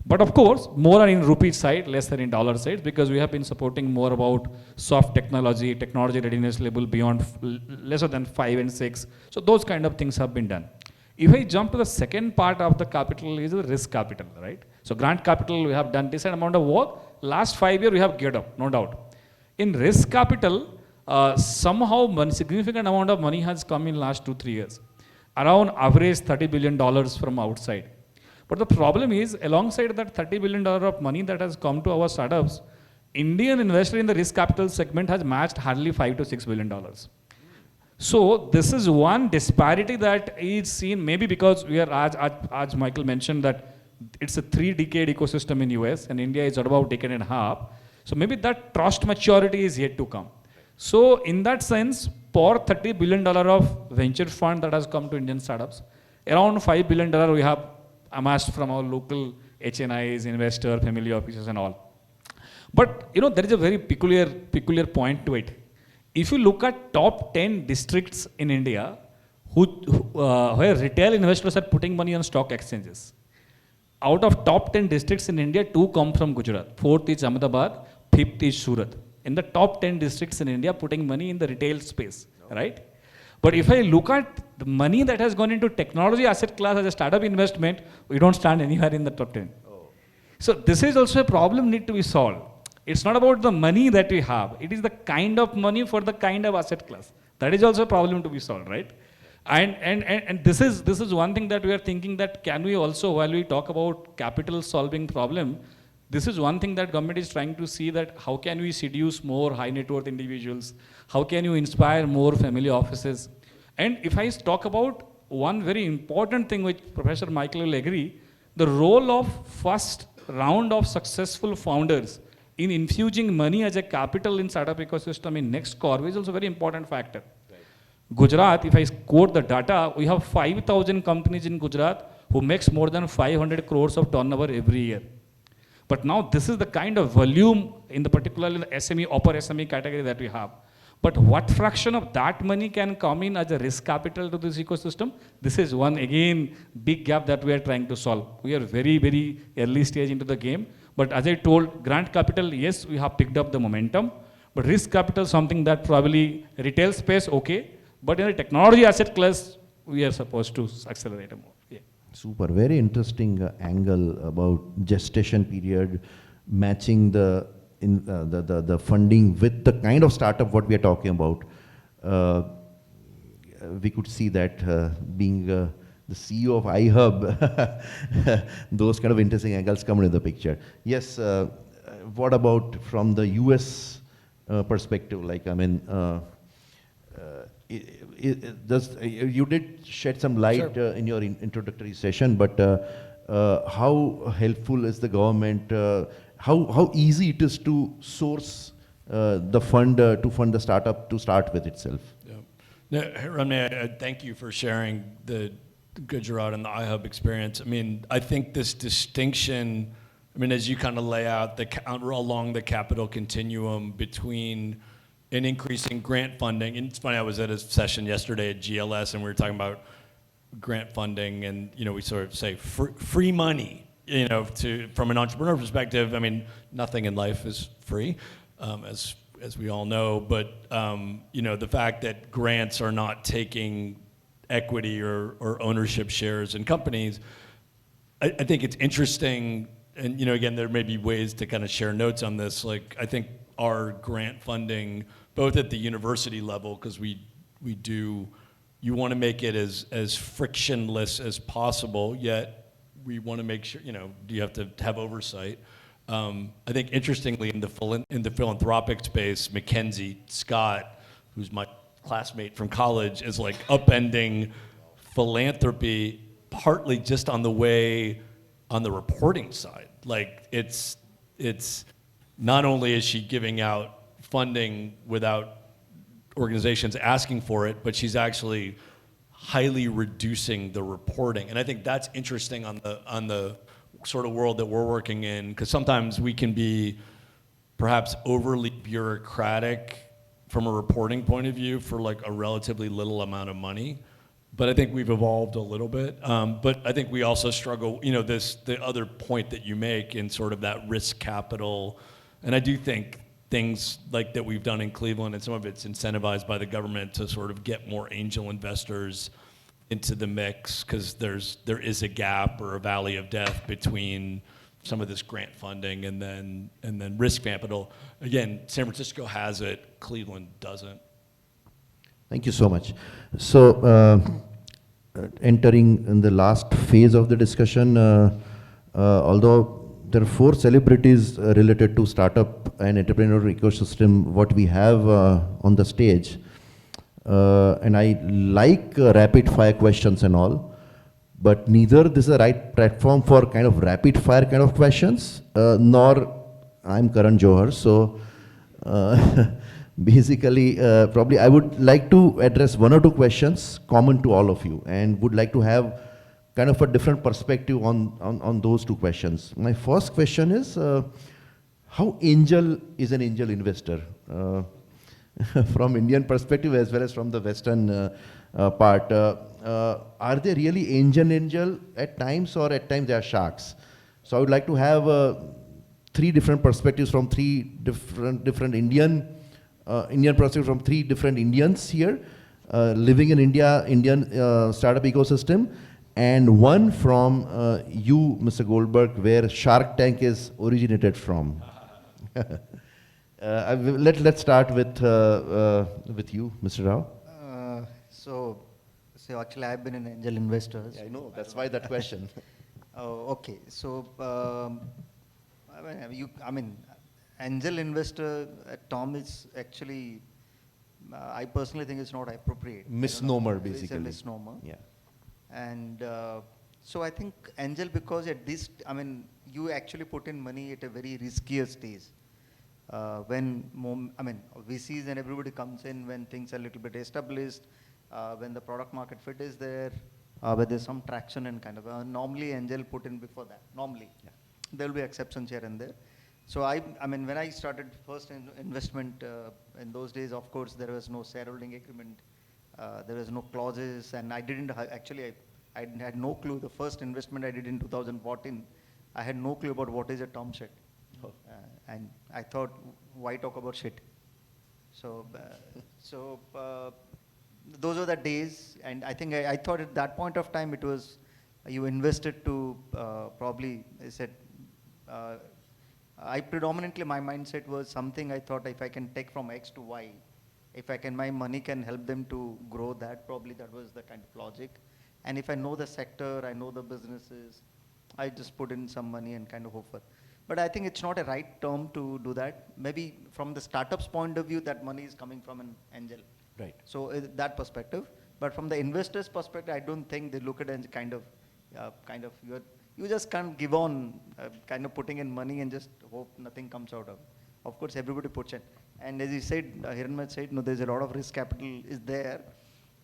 But of course, more are in rupee side, less than in dollar side, because we have been supporting more about soft technology, technology readiness level beyond lesser than 5 and 6. So those kind of things have been done. If I jump to the second part of the capital is the risk capital, right? So grant capital, we have done decent amount of work. Last 5 years, we have geared up, no doubt. In risk capital, somehow one significant amount of money has come in last 2-3 years. Around average $30 billion from outside. But the problem is, alongside that $30 billion of money that has come to our startups, Indian investor in the risk capital segment has matched hardly $5 to $6 billion. So this is one disparity that is seen, maybe because we are, as Michael mentioned, that it's a 3-decade ecosystem in US and India is at about a decade and a half. So maybe that trust maturity is yet to come. So in that sense, for $30 billion of venture fund that has come to Indian startups, around $5 billion we have amassed from our local HNIs, investor, family offices and all. But you know, there is a very peculiar point to it. If you look at top 10 districts in India where retail investors are putting money on stock exchanges, out of top 10 districts in India, 2 come from Gujarat. 4th is Ahmedabad, 5th is Surat. In the top 10 districts in India putting money in the retail space, right? But if I look at the money that has gone into technology asset class as a startup investment, we don't stand anywhere in the top 10. So this is also a problem need to be solved. It's not about the money that we have. It is the kind of money for the kind of asset class. That is also a problem to be solved, right? And this is one thing that we are thinking that can we also, while we talk about capital solving problem, this is one thing that government is trying to see that how can we seduce more high net worth individuals? How can you inspire more family offices? And if I talk about one very important thing which Professor Michael will agree, the role of first round of successful founders in infusing money as a capital in startup ecosystem in next core is also a very important factor. Right. Gujarat, if I quote the data, we have 5,000 companies in Gujarat who makes more than 500 crores of turnover every year. But now this is the kind of volume in the particularly the SME, upper SME category that we have. But what fraction of that money can come in as a risk capital to this ecosystem? This is one, again, big gap that we are trying to solve. We are very, very early stage into the game. But as I told, grant capital, yes, we have picked up the momentum. But risk capital is something that probably retail space, okay. But in the technology asset class, we are supposed to accelerate more. Yeah. Super, very interesting angle about gestation period, matching the funding with the kind of startup what we are talking about. We could see that being the CEO of iHub, those kind of interesting angles come into the picture. Yes, what about from the US perspective? Like, I mean, you did shed some light sure. In your introductory session, but how helpful is the government? How easy it is to source the fund to fund the startup to start with itself? Yeah. No, Ramya, thank you for sharing the Gujarat and the iHub experience. I mean, I think this distinction, I mean, as you kind of lay out along the capital continuum between an increasing grant funding, and it's funny, I was at a session yesterday at GLS and we were talking about grant funding and, you know, we sort of say free money, from an entrepreneur perspective, I mean, nothing in life is free, as we all know. But the fact that grants are not taking equity or ownership shares in companies, I think it's interesting. And again, there may be ways to kind of share notes on this. Like, I think our grant funding, both at the university level, because you want to make it as frictionless as possible, yet we want to make sure, you have to have oversight. I think interestingly in the philanthropic space, Mackenzie Scott, who's my classmate from college, is like upending philanthropy partly just on the reporting side. Like, it's not only is she giving out funding without organizations asking for it, but she's actually highly reducing the reporting. And I think that's interesting on the sort of world that we're working in, because sometimes we can be perhaps overly bureaucratic from a reporting point of view for like a relatively little amount of money. But I think we've evolved a little bit. But I think we also struggle, the other point that you make in sort of that risk capital. And I do think things like that we've done in Cleveland, and some of it's incentivized by the government to sort of get more angel investors into the mix, because there is a gap or a valley of death between some of this grant funding and then risk capital. Again, San Francisco has it, Cleveland doesn't. Thank you so much. So, entering in the last phase of the discussion, although there are 4 celebrities related to startup and entrepreneur ecosystem, what we have on the stage. And I like rapid fire questions and all, but neither this is the right platform for kind of rapid fire kind of questions, nor I'm Karan Johar. So basically, probably I would like to address 1 or 2 questions common to all of you, and would like to have kind of a different perspective on those 2 questions. My first question is, how angel is an angel investor? From Indian perspective as well as from the Western part, are they really angel at times, or at times they are sharks? So I would like to have 3 different perspectives from 3 different Indian perspectives from 3 different Indians here, living in Indian startup ecosystem, and 1 from you, Mr. Goldberg, where Shark Tank is originated from. Let's start with you, Mr. Rao. So actually I've been an angel investor. Yeah, I know, that's why that question. Oh, okay. So, angel investor term is actually, I personally think it's not appropriate. Misnomer, It's basically. a misnomer. Yeah. And so I think angel, because at this, you actually put in money at a very riskier stage. When VCs and everybody comes in when things are a little bit established, when the product market fit is there, where there's some traction and kind of, normally angel put in before that, normally. Yeah. There will be exceptions here and there. So when I started first investment, in those days, of course, there was no shareholding agreement, there was no clauses, and I didn't, actually, I had no clue. The first investment I did in 2014, I had no clue about what is a term sheet. Oh. And I thought, why talk about shit? So, those were the days, and I think I thought at that point of time it was, you invested to probably, I said, I predominantly, my mindset was something I thought if I can take from X to Y, if my money can help them to grow that, probably that was the kind of logic. And if I know the sector, I know the businesses, I just put in some money and kind of hope for. But I think it's not a right term to do that. Maybe from the startup's point of view, that money is coming from an angel. Right. So that perspective. But from the investor's perspective, I don't think they look at it as kind of you just can't give on kind of putting in money and just hope nothing comes out of. Of course, everybody puts in. And as you said, Hiranmaya said, no, there's a lot of risk capital is there.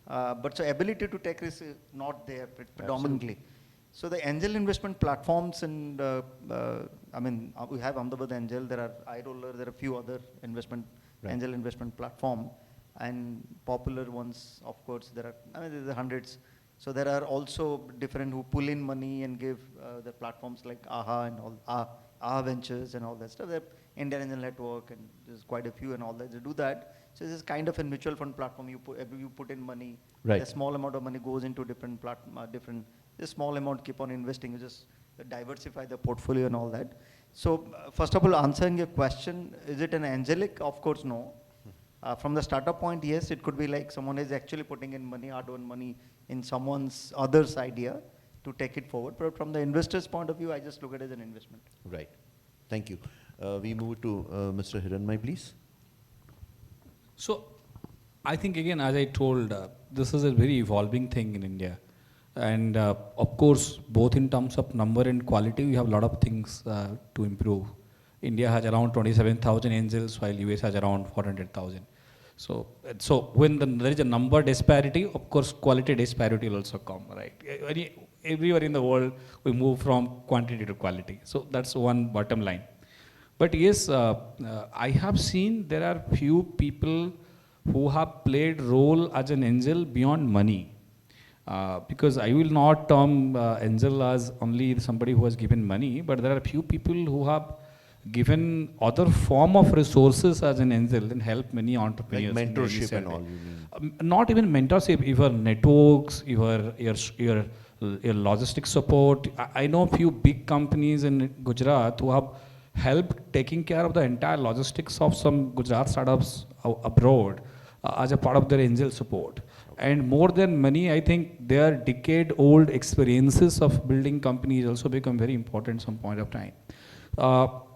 But so ability to take risk is not there predominantly. Absolutely. So the angel investment platforms, and we have Ahmedabad Angel, there are iRoller, there are a few other angel investment platform, and popular ones, of course, there's hundreds. So there are also different who pull in money and give the platforms like AHA and all, AHA Ventures and all that stuff. Indian Angel Network, and there's quite a few and all that. They do that. So this is kind of a mutual fund platform. You put in money. Right. A small amount of money goes into different a small amount keep on investing. You just diversify the portfolio and all that. So first of all, answering your question, is it an angelic? Of course, no. From the startup point, yes, it could be like someone is actually putting in money, hard-earned money in someone's other's idea to take it forward. But from the investor's point of view, I just look at it as an investment. Right. Thank you. We move to Mr. Hiranmai, please. So, I think again, as I told, this is a very evolving thing in India. And of course, both in terms of number and quality, we have a lot of things to improve. India has around 27,000 angels, while US has around 400,000. So when there is a number disparity, of course, quality disparity will also come, right? Everywhere in the world, we move from quantity to quality. So that's one bottom line. But yes, I have seen there are few people who have played role as an angel beyond money. Because I will not term angel as only somebody who has given money, but there are few people who have given other form of resources as an angel and help many entrepreneurs. Like mentorship and all, you mean? Not even mentorship, your networks, your logistic support. I know a few big companies in Gujarat who have helped taking care of the entire logistics of some Gujarat startups abroad as a part of their angel support. And more than money, I think their decade-old experiences of building companies also become very important some point of time.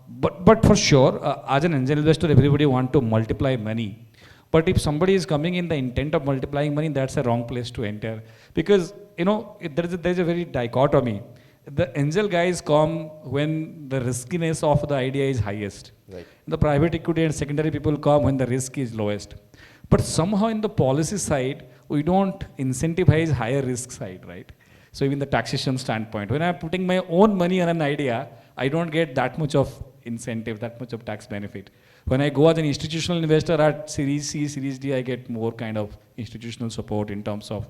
But for sure, as an angel investor, everybody want to multiply money. But if somebody is coming in the intent of multiplying money, that's a wrong place to enter. Because, there is a very dichotomy. The angel guys come when the riskiness of the idea is highest. Right. The private equity and secondary people come when the risk is lowest. But somehow in the policy side, we don't incentivize higher risk side, right? So even the taxation standpoint, when I'm putting my own money on an idea, I don't get that much of incentive, that much of tax benefit. When I go as an institutional investor at Series C, Series D, I get more kind of institutional support in terms of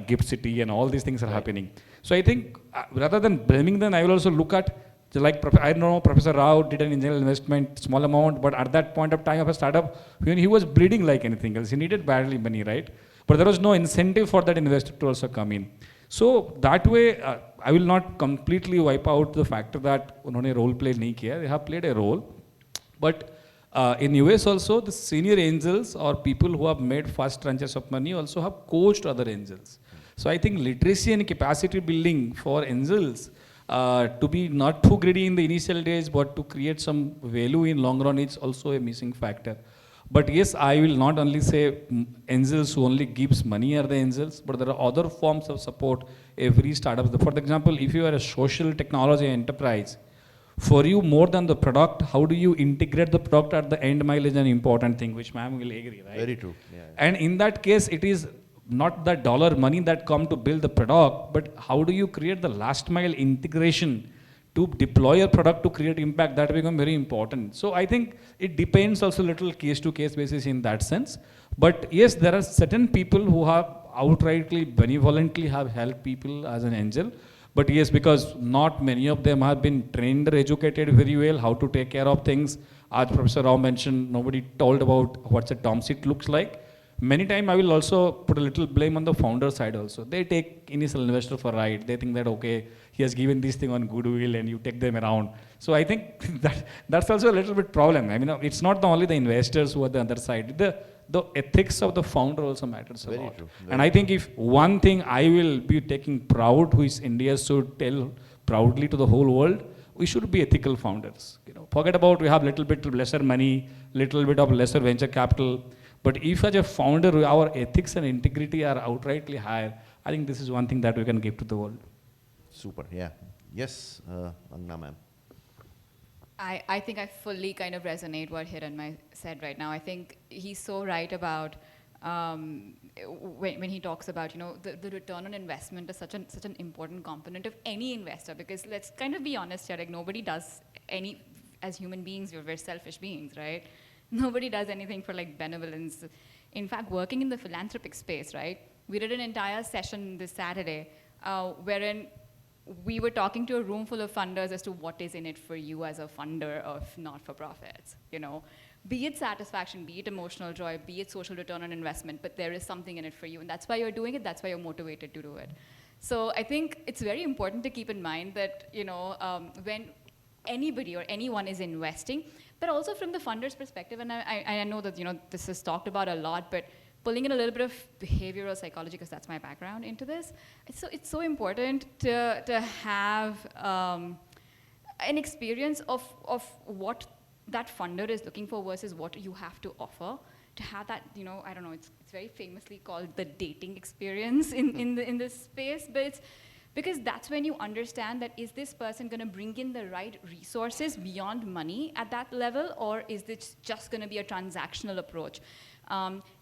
gift city and all these things are happening. So I think rather than blaming them, I will also look at, I know Professor Rao did an angel investment, small amount, but at that point of time of a startup, when he was bleeding like anything else, he needed badly money, right? But there was no incentive for that investor to also come in. So that way, I will not completely wipe out the factor that unhone role play nahi kiya. They have played a role. But in US also, the senior angels or people who have made first tranches of money also have coached other angels. So I think literacy and capacity building for angels to be not too greedy in the initial days, but to create some value in long run is also a missing factor. But yes, I will not only say angels who only gives money are the angels, but there are other forms of support every startup. For example, if you are a social technology enterprise, for you more than the product, how do you integrate the product at the end mile is an important thing, which ma'am will agree, right? Very true. Yeah. And in that case, it is not the dollar money that come to build the product, but how do you create the last mile integration to deploy a product to create impact, that become very important. So I think it depends also a little case to case basis in that sense. But yes, there are certain people who have outrightly, benevolently have helped people as an angel. But yes, because not many of them have been trained or educated very well how to take care of things. As Professor Rao mentioned, nobody told about what a term sheet looks like. Many times I will also put a little blame on the founder side also. They take initial investor for ride. They think that, okay, he has given this thing on goodwill and you take them around. So I think that's also a little bit problem. I mean, it's not only the investors who are the other side. The ethics of the founder also matters a lot. True. And I think if one thing I will be taking proud, which India should tell proudly to the whole world, we should be ethical founders. Forget about we have little bit lesser money, little bit of lesser venture capital. But if as a founder, our ethics and integrity are outrightly higher, I think this is one thing that we can give to the world. Super, yeah. Yes, Angna ma'am. I think I fully kind of resonate what Hiranmai said right now. I think he's so right about when he talks about, the return on investment is such an important component of any investor, because let's kind of be honest here, like nobody does as human beings, we're selfish beings, right? Nobody does anything for like benevolence. In fact, working in the philanthropic space, right? We did an entire session this Saturday wherein we were talking to a room full of funders as to what is in it for you as a funder of not-for-profits, you know. Be it satisfaction, be it emotional joy, be it social return on investment, but there is something in it for you, and that's why you're doing it, that's why you're motivated to do it. So I think it's very important to keep in mind that, you know, when anybody or anyone is investing, but also from the funder's perspective, and I know that, you know, this is talked about a lot, but pulling in a little bit of behavioral psychology, because that's my background into this, it's so important to have an experience of what that funder is looking for versus what you have to offer. To have that, you know, I don't know, it's very famously called the dating experience in this space, but it's because that's when you understand that is this person gonna bring in the right resources beyond money at that level, or is this just gonna be a transactional approach?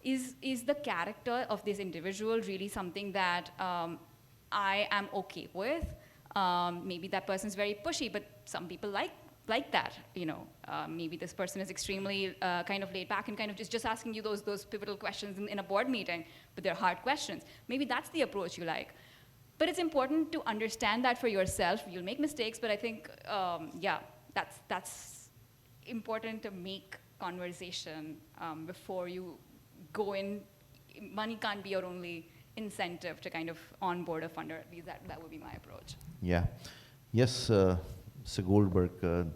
Is the character of this individual really something that I am okay with? Maybe that person's very pushy, but some people like that, you know. Maybe this person is extremely kind of laid back and kind of just asking you those pivotal questions in a board meeting, but they're hard questions. Maybe that's the approach you like. But it's important to understand that for yourself. You'll make mistakes, but I think, yeah, that's important to make conversation before you go in. Money can't be your only incentive to kind of onboard a funder. At least that would be my approach. Yeah. Yes, Mr. Goldberg, from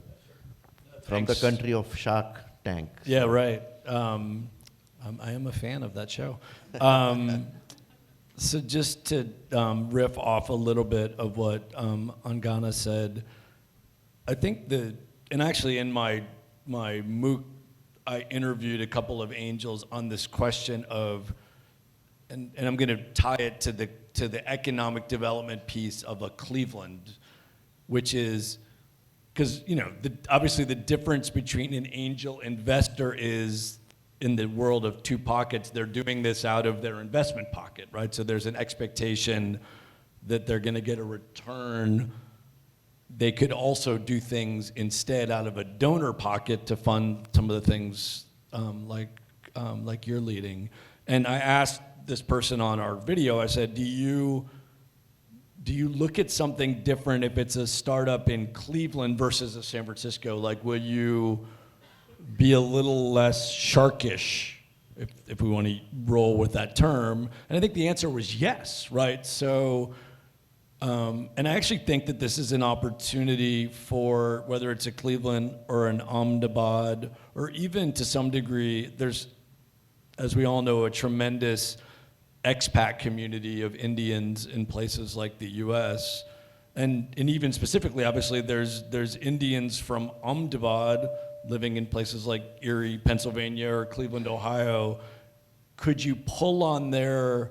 Thanks. the country of Shark Tank. Yeah, right. I am a fan of that show. So just to riff off a little bit of what Angana said, I think and actually in my MOOC, I interviewed a couple of angels on this question of, and I'm going to tie it to the economic development piece of a Cleveland, which is, because, you know, obviously the difference between an angel investor is, in the world of two pockets, they're doing this out of their investment pocket, right? So there's an expectation that they're gonna get a return. They could also do things instead out of a donor pocket to fund some of the things like you're leading. And I asked this person on our video, I said, do you look at something different if it's a startup in Cleveland versus a San Francisco? Like, will you be a little less sharkish, if we want to roll with that term? And I think the answer was yes, right? So, and I actually think that this is an opportunity for, whether it's a Cleveland or an Ahmedabad, or even to some degree, there's, as we all know, a tremendous expat community of Indians in places like the US. And even specifically, obviously, there's Indians from Ahmedabad living in places like Erie, Pennsylvania, or Cleveland, Ohio. Could you pull on their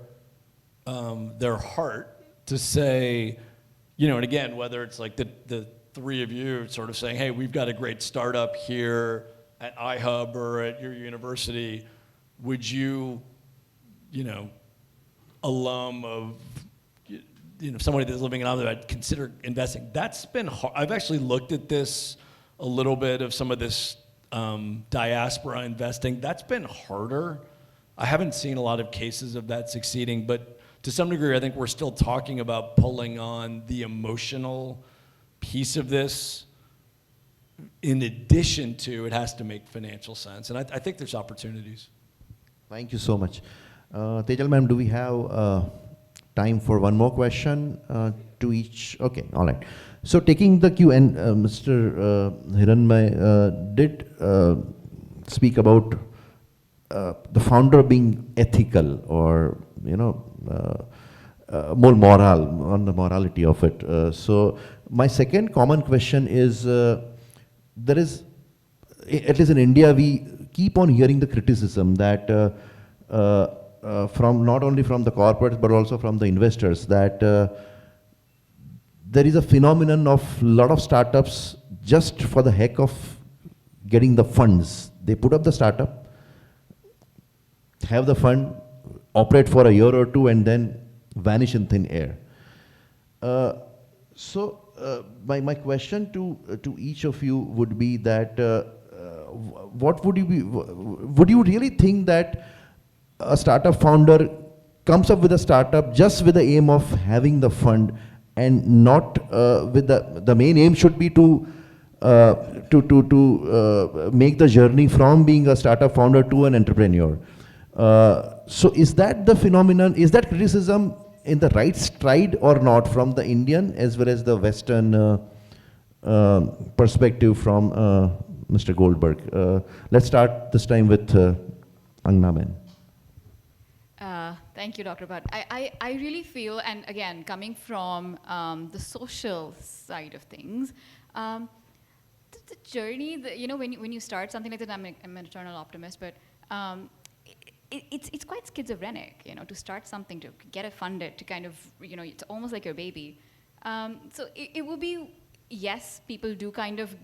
heart to say, you know, and again, whether it's like the three of you sort of saying, hey, we've got a great startup here at iHub or at your university, would you, you know, alum of, you know, somebody that's living in Ahmedabad, consider investing? That's been hard. I've actually looked at this a little bit of some of this diaspora investing. That's been harder. I haven't seen a lot of cases of that succeeding, but to some degree, I think we're still talking about pulling on the emotional piece of this. In addition to, it has to make financial sense. And I think there's opportunities. Thank you so much. Tejal ma'am, do we have time for one more question to each? Okay, all right. So taking the cue, and Mr. Hiranmay did speak about the founder being ethical, or, you know, more moral, on the morality of it. So my second common question is, there is, at least in India, we keep on hearing the criticism that from not only from the corporates but also from the investors, that there is a phenomenon of a lot of startups just for the heck of getting the funds. They put up the startup, have the fund, operate for a year or two, and then vanish in thin air. My question to each of you would be that what would you really think that a startup founder comes up with a startup just with the aim of having the fund, and not with the main aim should be to make the journey from being a startup founder to an entrepreneur. So is that the phenomenon, is that criticism in the right stride or not, from the Indian as well as the Western perspective from Mr. Goldberg? Let's start this time with Angna ma'am. Thank you, Dr. Bhatt. I really feel, and again, coming from the social side of things, the journey, when you start something like that, I'm an eternal optimist, but it's quite schizophrenic, to start something, to get it funded, to kind of, it's almost like your baby. So it will be, yes, people do kind of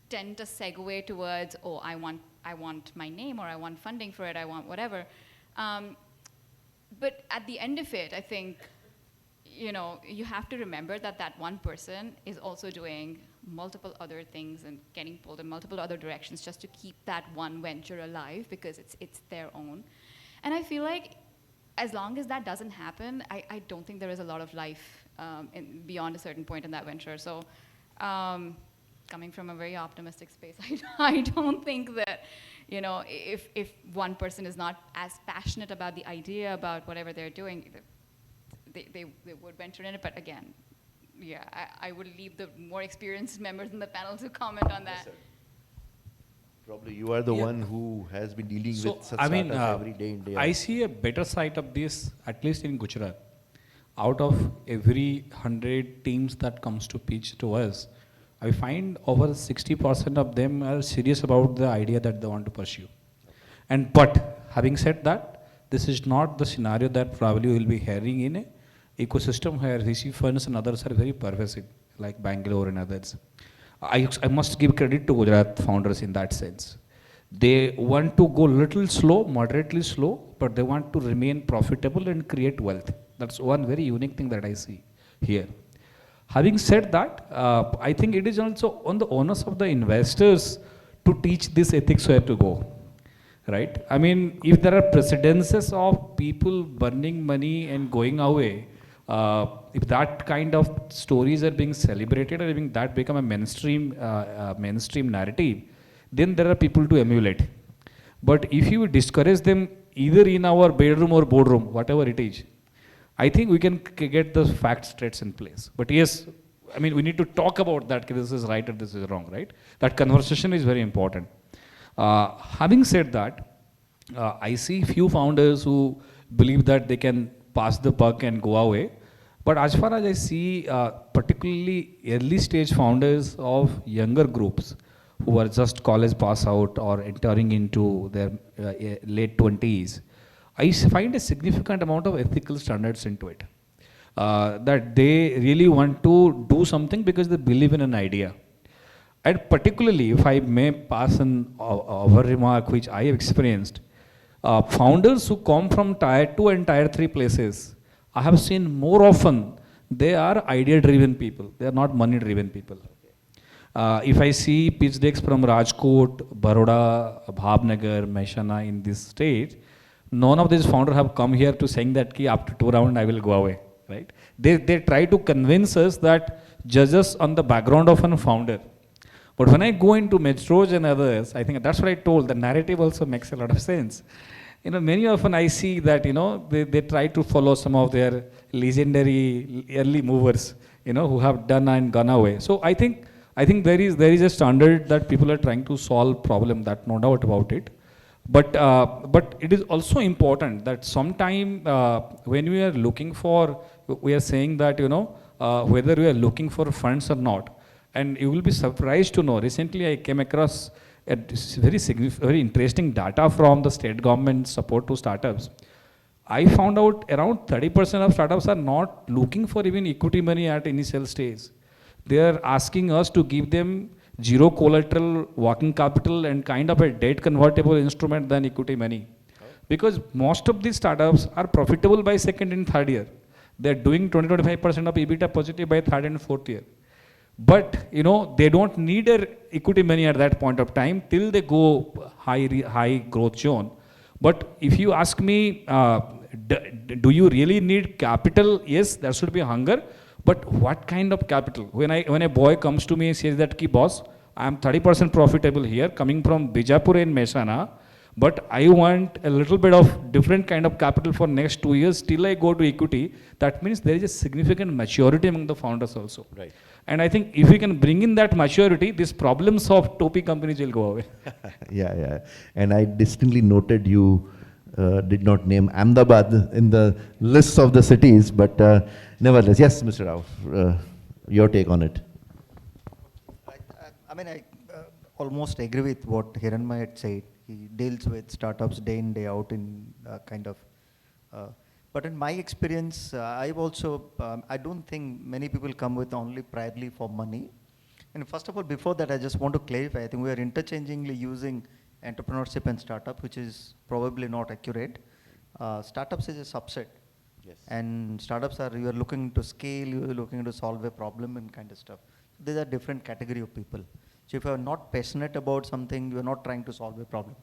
tend to segue towards, oh, I want my name, or I want funding for it, I want whatever. But at the end of it, I think, you have to remember that that one person is also doing multiple other things and getting pulled in multiple other directions just to keep that one venture alive, because it's their own. And I feel like as long as that doesn't happen, I don't think there is a lot of life beyond a certain point in that venture. So coming from a very optimistic space, I don't think that, if one person is not as passionate about the idea, about whatever they're doing, they would venture in it. But again, yeah, I would leave the more experienced members in the panel to comment on that. Yes, probably you are the one who has been dealing with such startups every day in day out. I see a better side of this, at least in Gujarat. Out of every 100 teams that comes to pitch to us, I find over 60% of them are serious about the idea that they want to pursue. But having said that, this is not the scenario that probably you will be hearing in a ecosystem where VC funds and others are very pervasive, like Bangalore and others. I must give credit to Gujarat founders in that sense. They want to go little slow, moderately slow, but they want to remain profitable and create wealth. That's one very unique thing that I see here. Having said that, I think it is also on the onus of the investors to teach this ethics where to go, right? I mean, if there are precedences of people burning money and going away, if that kind of stories are being celebrated or even that become a mainstream narrative, then there are people to emulate. But if you discourage them either in our bedroom or boardroom, whatever it is, I think we can get the facts straight in place. But yes, I mean, we need to talk about that, this is right or this is wrong, right? That conversation is very important. Having said that, I see few founders who believe that they can pass the buck and go away. But as far as I see, particularly early stage founders of younger groups who are just college pass out or entering into their late 20s, I find a significant amount of ethical standards into it. That they really want to do something because they believe in an idea. And particularly, if I may pass an over remark which I have experienced, founders who come from tier 2 and tier 3 places, I have seen more often they are idea-driven people. They are not money-driven people. If I see pitch decks from Rajkot, Baroda, Bhavnagar, Mehsana in this state, none of these founders have come here to saying that after 2 rounds I will go away, right? They try to convince us that judge us on the background of a founder. But when I go into metros and others, I think that's what I told, the narrative also makes a lot of sense. Many often I see that, they try to follow some of their legendary early movers, who have done and gone away. So I think there is a standard that people are trying to solve problem, that no doubt about it. But it is also important that sometime when we are looking for, we are saying that, whether we are looking for funds or not. And you will be surprised to know, recently I came across a very interesting data from the state government support to startups. I found out around 30% of startups are not looking for even equity money at initial stage. They are asking us to give them zero collateral working capital and kind of a debt convertible instrument than equity money. Because most of these startups are profitable by second and third year. They're doing 20-25% of EBITDA positive by third and fourth year. But they don't need a equity money at that point of time till they go high growth zone. But if you ask me, do you really need capital? Yes, there should be hunger, but what kind of capital? When a boy comes to me and says that, "Ki boss, I am 30% profitable here, coming from Bijapur and Mehsana, but I want a little bit of different kind of capital for next 2 years till I go to equity." That means there is a significant maturity among the founders also. Right. And I think if we can bring in that maturity, these problems of topi companies will go away. Yeah, yeah. And I distinctly noted you did not name Ahmedabad in the list of the cities, but nevertheless, yes, Mr. Rao, your take on it. I almost agree with what Hiranmay had said. He deals with startups day in, day out in but in my experience, I've also, I don't think many people come with only primarily for money. And first of all, before that, I just want to clarify, I think we are interchangingly using entrepreneurship and startup, which is probably not accurate. Startups is a subset. Yes. And startups are, you are looking to scale, you are looking to solve a problem and kind of stuff. These are different category of people. So if you are not passionate about something, you are not trying to solve a problem.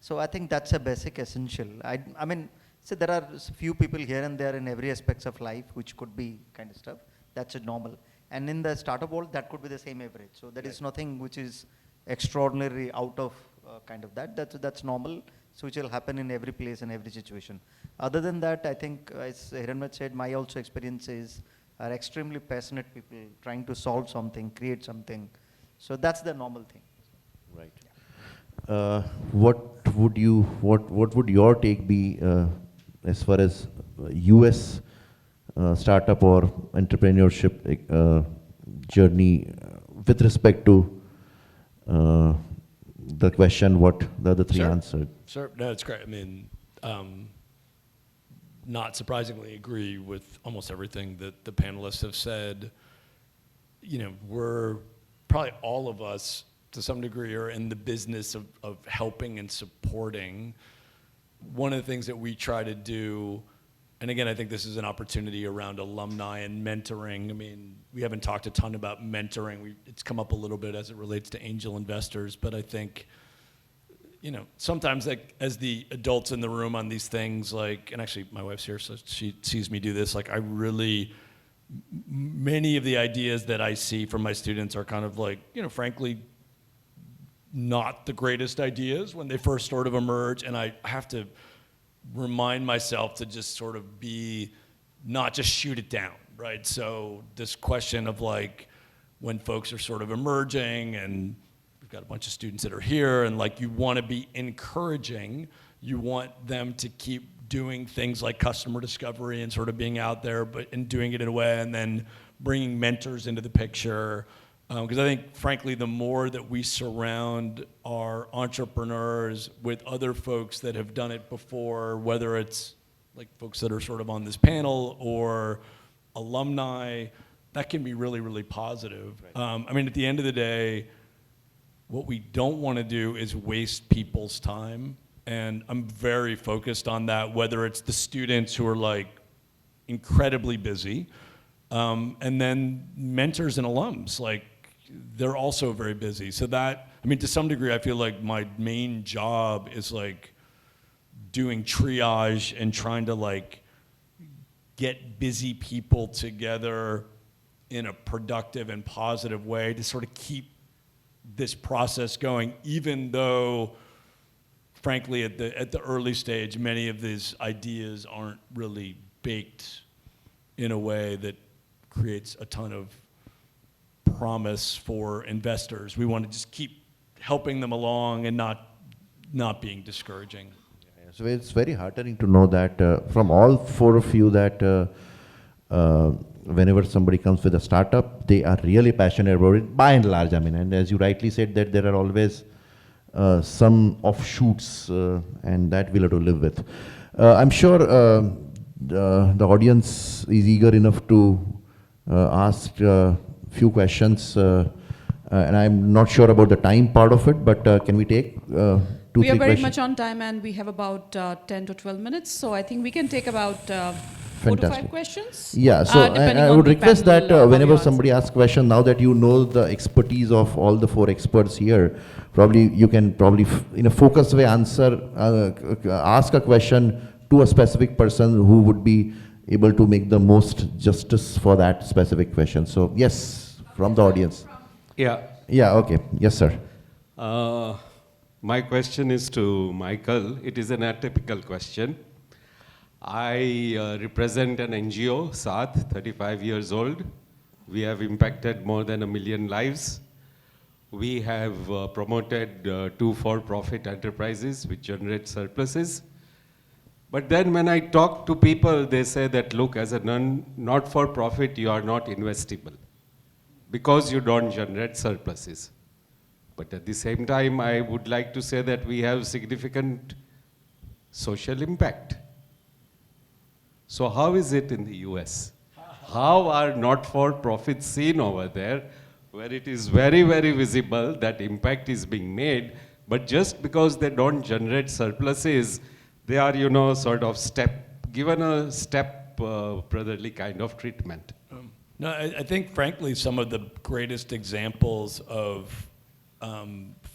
So I think that's a basic essential. I mean, so there are few people here and there in every aspects of life, which could be kind of stuff. That's a normal. And in the startup world, that could be the same average. So there is nothing which is extraordinary out of kind of that. That's normal. So which will happen in every place and every situation. Other than that, I think, as Hiranmay said, my also experiences are extremely passionate people trying to solve something, create something. So that's the normal thing. Right. What would your take be as far as US startup or entrepreneurship journey with respect to the question what the other three answered? Sure, no, it's great. I mean, not surprisingly agree with almost everything that the panelists have said. You know, we're probably all of us to some degree are in the business of helping and supporting. One of the things that we try to do, and again, I think this is an opportunity around alumni and mentoring. I mean, we haven't talked a ton about mentoring. It's come up a little bit as it relates to angel investors, but I think, you know, sometimes like as the adults in the room on these things, like, and actually my wife's here, so she sees me do this, like I really, many of the ideas that I see from my students are kind of like, you know, frankly, not the greatest ideas when they first sort of emerge, and I have to remind myself to just sort of be, not just shoot it down, right? So this question of like, when folks are sort of emerging, and we've got a bunch of students that are here, and like you want to be encouraging, you want them to keep doing things like customer discovery and sort of being out there, but and doing it in a way, and then bringing mentors into the picture. Because I think, frankly, the more that we surround our entrepreneurs with other folks that have done it before, whether it's like folks that are sort of on this panel or alumni, that can be really, really positive. Right. I mean, at the end of the day, what we don't want to do is waste people's time. And I'm very focused on that, whether it's the students who are like incredibly busy, and then mentors and alums, like they're also very busy. So that, I mean, to some degree, I feel like my main job is like doing triage and trying to like get busy people together in a productive and positive way to sort of keep this process going, even though, frankly, at the early stage, many of these ideas aren't really baked in a way that creates a ton of promise for investors. We want to just keep helping them along and not being discouraging. So it's very heartening to know that from all four of you that whenever somebody comes with a startup, they are really passionate about it, by and large. I mean, and as you rightly said, that there are always some offshoots, and that we'll have to live with. I'm sure the audience is eager enough to ask few questions, and I'm not sure about the time part of it, but can we take 2-3 questions? We are very much on time, and we have about 10 to 12 minutes, so I think we can take about 4 to 5 questions. Yeah, so I would request that whenever somebody asks a question, now that you know the expertise of all the 4 experts here, probably you can in a focused way answer, ask a question to a specific person who would be able to make the most justice for that specific question. So yes, from the audience. Yeah. Yeah, okay. Yes, sir. My question is to Michael. It is an atypical question. I represent an NGO, Saath, 35 years old. We have impacted more than 1 million lives. We have promoted 2 for-profit enterprises which generate surpluses. But then when I talk to people, they say that, look, as a not-for-profit, you are not investable because you don't generate surpluses. But at the same time, I would like to say that we have significant social impact. So how is it in the US? How are not-for-profits seen over there, where it is very, very visible that impact is being made, but just because they don't generate surpluses, they are, you know, sort of given a brotherly kind of treatment. No, I think, frankly, some of the greatest examples of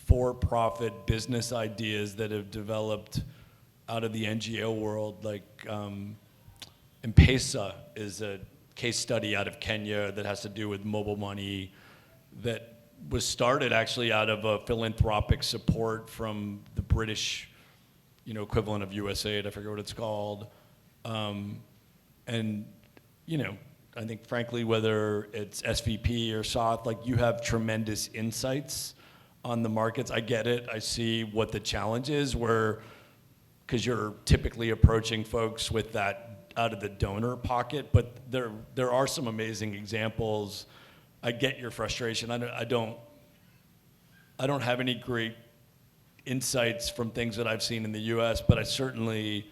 for-profit business ideas that have developed out of the NGO world, like M-Pesa is a case study out of Kenya that has to do with mobile money that was started actually out of a philanthropic support from the British, you know, equivalent of USAID, I forget what it's called. And, you know, I think frankly, whether it's SVP or Saath, like you have tremendous insights on the markets. I get it. I see what the challenge is because you're typically approaching folks with that out of the donor pocket, but there are some amazing examples. I get your frustration. I don't have any great insights from things that I've seen in the US, but I certainly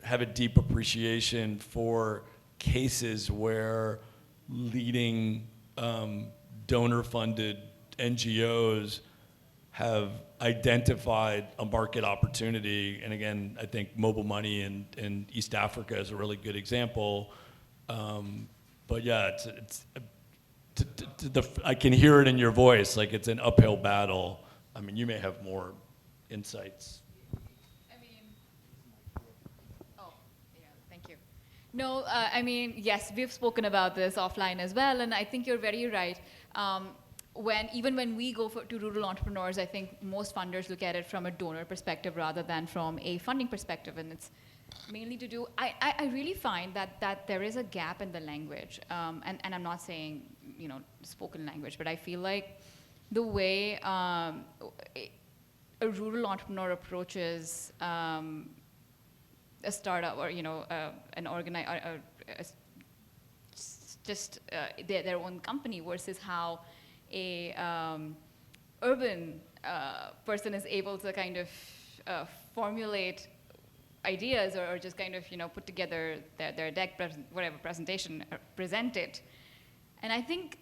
have a deep appreciation for cases where leading donor-funded NGOs have identified a market opportunity. And again, I think mobile money in East Africa is a really good example. But yeah, I can hear it in your voice, like it's an uphill battle. I mean, you may have more insights. Thank you. No, I mean, yes, we've spoken about this offline as well, and I think you're very right. Even when we go to rural entrepreneurs, I think most funders look at it from a donor perspective rather than from a funding perspective, and it's mainly to do, I really find that there is a gap in the language, and I'm not saying, you know, spoken language, but I feel like the way a rural entrepreneur approaches a startup or, you know, their own company versus how a urban person is able to kind of formulate ideas or just kind of, you know, put together their deck, whatever presentation, present it. And I think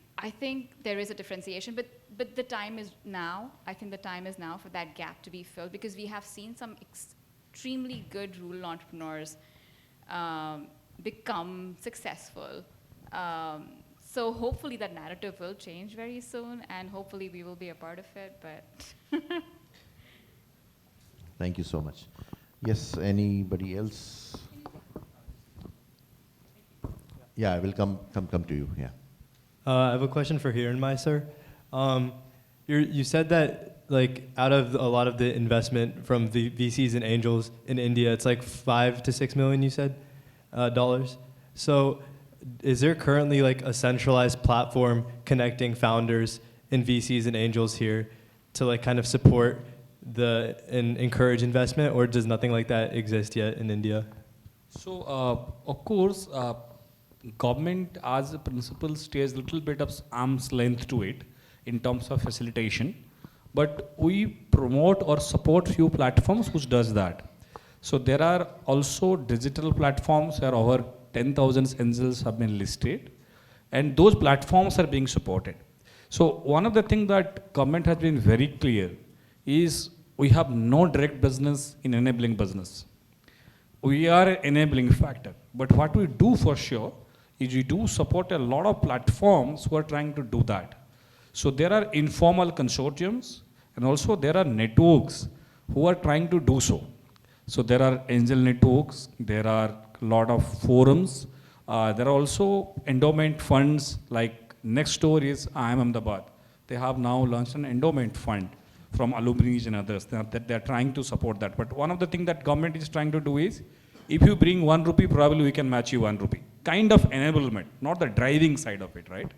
there is a differentiation, but the time is now. I think the time is now for that gap to be filled, because we have seen some extremely good rural entrepreneurs become successful. So hopefully that narrative will change very soon, and hopefully we will be a part of it, but. Thank you so much. Yes, anybody else? Yeah, I will come to you, yeah. I have a question for Hiranmai, sir. You said that, like, out of a lot of the investment from the VCs and angels in India, it's like $5 to $6 million, you said, dollars. So is there currently like a centralized platform connecting founders and VCs and angels here to like kind of support and encourage investment, or does nothing like that exist yet in India? So, of course, government as a principle stays a little bit of arm's length to it in terms of facilitation, but we promote or support few platforms which does that. So there are also digital platforms where over 10,000 angels have been listed, and those platforms are being supported. So one of the things that government has been very clear is we have no direct business in enabling business. We are an enabling factor, but what we do for sure is we do support a lot of platforms who are trying to do that. So there are informal consortiums, and also there are networks who are trying to do so. So there are angel networks, there are a lot of forums, there are also endowment funds like next door is Ahmedabad. They have now launched an endowment fund from alumni and others. They're trying to support that. But one of the things that government is trying to do is, if you bring 1 rupee, probably we can match you 1 rupee. Kind of enablement, not the driving side of it, right?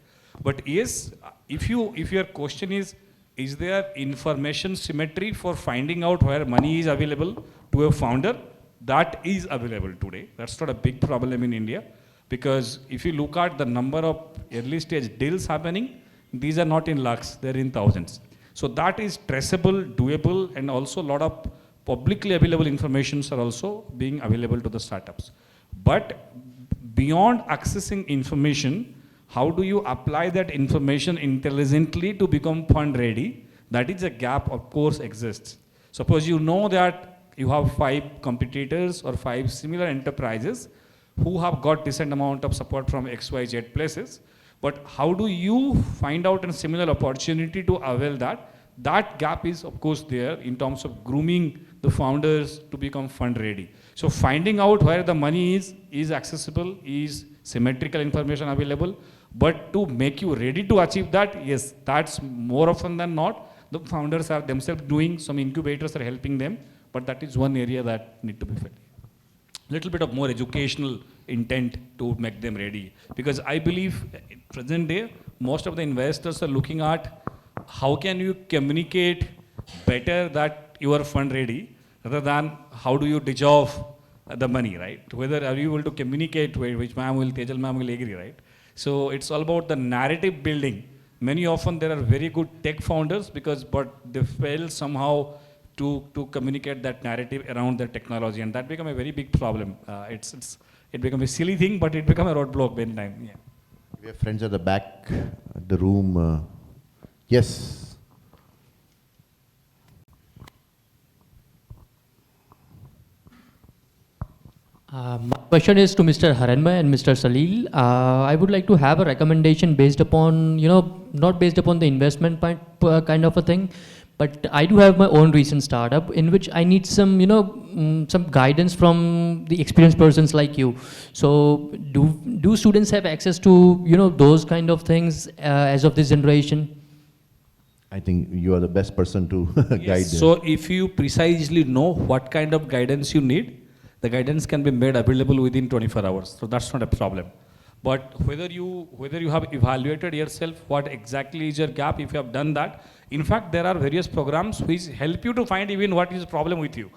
But yes, if your question is there information symmetry for finding out where money is available to a founder? That is available today. That's not a big problem in India, because if you look at the number of early stage deals happening, these are not in lakhs, they're in thousands. So that is traceable, doable, and also a lot of publicly available informations are also being available to the startups. But beyond accessing information, how do you apply that information intelligently to become fund ready? That is a gap, of course, exists. Suppose you know that you have 5 competitors or 5 similar enterprises who have got decent amount of support from XYZ places, but how do you find out a similar opportunity to avail that? That gap is, of course, there in terms of grooming the founders to become fund ready. So finding out where the money is accessible, is symmetrical information available, but to make you ready to achieve that, yes, that's more often than not, the founders are themselves doing, some incubators are helping them, but that is one area that need to be filled. Little bit of more educational intent to make them ready. Because I believe in present day, most of the investors are looking at how can you communicate better that you are fund ready, rather than how do you dissolve the money, right? Whether are you able to communicate, which ma'am will, Tejal ma'am will agree, right? So it's all about the narrative building. Many often there are very good tech founders but they fail somehow to communicate that narrative around the technology, and that become a very big problem. It become a silly thing, but it become a roadblock many times. Yeah. We have friends at the back, the room. Yes. My question is to Mr. Haranbhai and Mr. Salil. I would like to have a recommendation based upon, not based upon the investment kind of a thing, but I do have my own recent startup in which I need some, some guidance from the experienced persons like you. So do students have access to, those kind of things as of this generation? I think you are the best person to guide them. So if you precisely know what kind of guidance you need, the guidance can be made available within 24 hours. So that's not a problem. But whether you have evaluated yourself, what exactly is your gap, if you have done that, in fact, there are various programs which help you to find even what is the problem with you.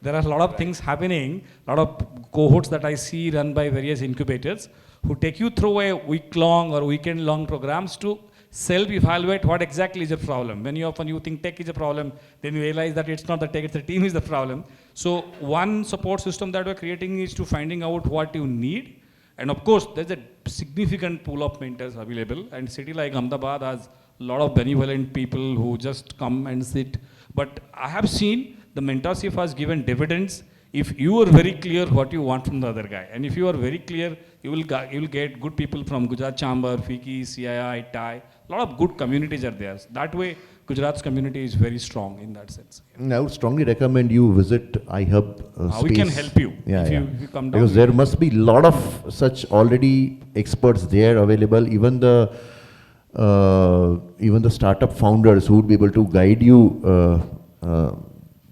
There are a lot of things happening, a lot of cohorts that I see run by various incubators who take you through a week-long or weekend-long programs to self-evaluate what exactly is the problem. When you think tech is a problem, then you realize that it's not the tech, it's the team is the problem. So one support system that we're creating is to finding out what you need. And of course, there's a significant pool of mentors available, and city like Ahmedabad has a lot of benevolent people who just come and sit. But I have seen the mentorship has given dividends if you are very clear what you want from the other guy. And if you are very clear, you will get good people from Gujarat Chamber, FICCI, CII, TAI. A lot of good communities are there. That way, Gujarat's community is very strong in that sense. I would strongly recommend you visit iHub space. We can help you if you come down. Because there must be a lot of such already experts there available. Even the startup founders who would be able to guide you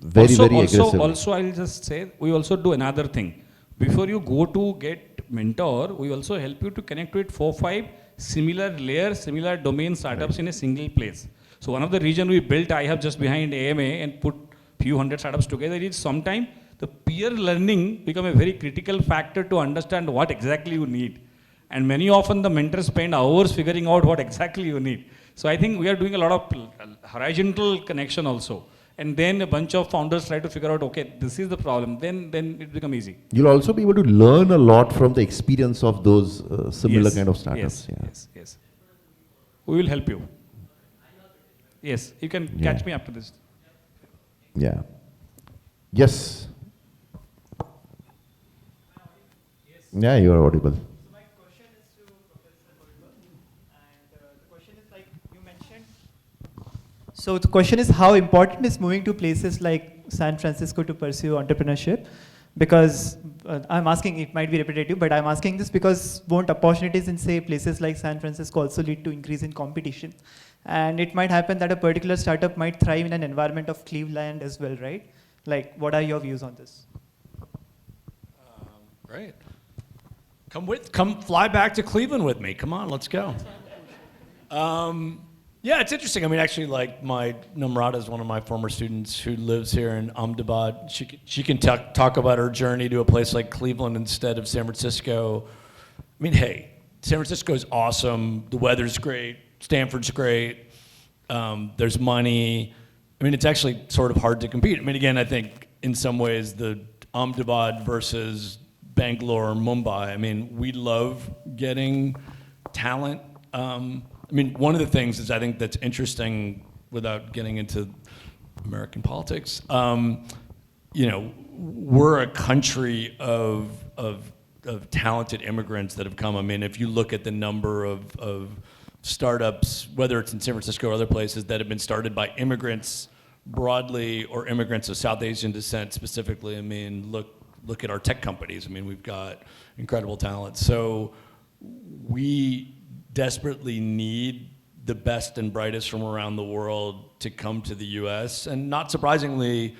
very aggressively. Also, I'll just say, we also do another thing. Before you go to get mentor, we also help you to connect with 4-5 similar layers, similar domain startups in a single place. So one of the reasons we built iHub just behind AMA and put few hundred startups together is sometimes the peer learning become a very critical factor to understand what exactly you need. And many often the mentors spend hours figuring out what exactly you need. So I think we are doing a lot of horizontal connection also. And then a bunch of founders try to figure out, okay, this is the problem. Then it becomes easy. You'll also be able to learn a lot from the experience of those similar kind of startups. Yes. We will help you. Yes, you can catch me after this. Yeah. Yes. Yeah, you are audible. So my question is to Professor Goldberg, and the question is like you mentioned. So the question is how important is moving to places like San Francisco to pursue entrepreneurship? Because I'm asking, it might be repetitive, but I'm asking this because won't opportunities in, say, places like San Francisco also lead to increase in competition? And it might happen that a particular startup might thrive in an environment of Cleveland as well, right? Like, what are your views on this? Great. Come fly back to Cleveland with me. Come on, let's go. Yeah, it's interesting. I mean, actually, like my Namrata is one of my former students who lives here in Ahmedabad. She can talk about her journey to a place like Cleveland instead of San Francisco. I mean, hey, San Francisco's awesome. The weather's great. Stanford's great. There's money. I mean, it's actually sort of hard to compete. I mean, again, I think in some ways the Ahmedabad versus Bangalore, Mumbai. I mean, we love getting talent. I mean, one of the things is I think that's interesting, without getting into American politics. You know, we're a country of talented immigrants that have come. I mean, if you look at the number of startups, whether it's in San Francisco or other places, that have been started by immigrants broadly or immigrants of South Asian descent specifically. I mean, look at our tech companies. I mean, we've got incredible talent. So we desperately need the best and brightest from around the world to come to the US. And not surprisingly,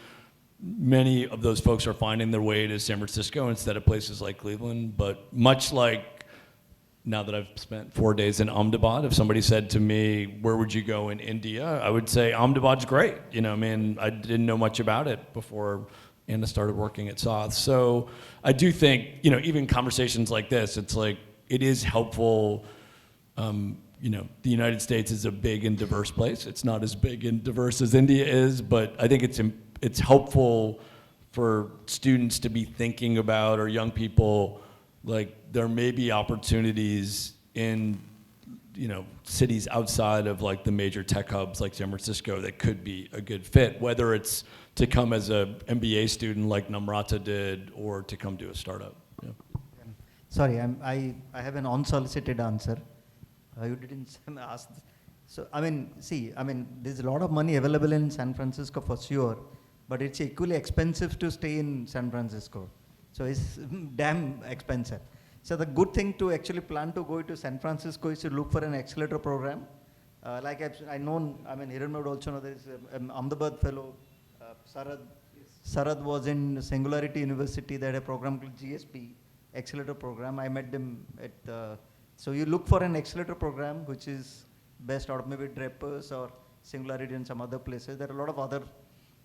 many of those folks are finding their way to San Francisco instead of places like Cleveland. But much like, now that I've spent 4 days in Ahmedabad, if somebody said to me, where would you go in India? I would say Ahmedabad's great. You know, I mean, I didn't know much about it before Anna started working at South. So I do think, you know, even conversations like this, it's like, it is helpful. You know, the United States is a big and diverse place. It's not as big and diverse as India is, but I think it's helpful for students to be thinking about, or young people, like there may be opportunities in, you know, cities outside of like the major tech hubs like San Francisco that could be a good fit, whether it's to come as a MBA student like Namrata did, or to come to a startup. Yeah. Sorry, I have an unsolicited answer. You didn't ask. So, I mean, see, I mean, there's a lot of money available in San Francisco for sure, but it's equally expensive to stay in San Francisco. So it's damn expensive. So the good thing to actually plan to go to San Francisco is to look for an accelerator program. Like I know, I mean, Hiran would also know there is an Ahmedabad fellow, Sarad. Sarad was in Singularity University. They had a program called GSP, accelerator program. I met them at so you look for an accelerator program which is based out of maybe Drapers or Singularity and some other places. There are a lot of other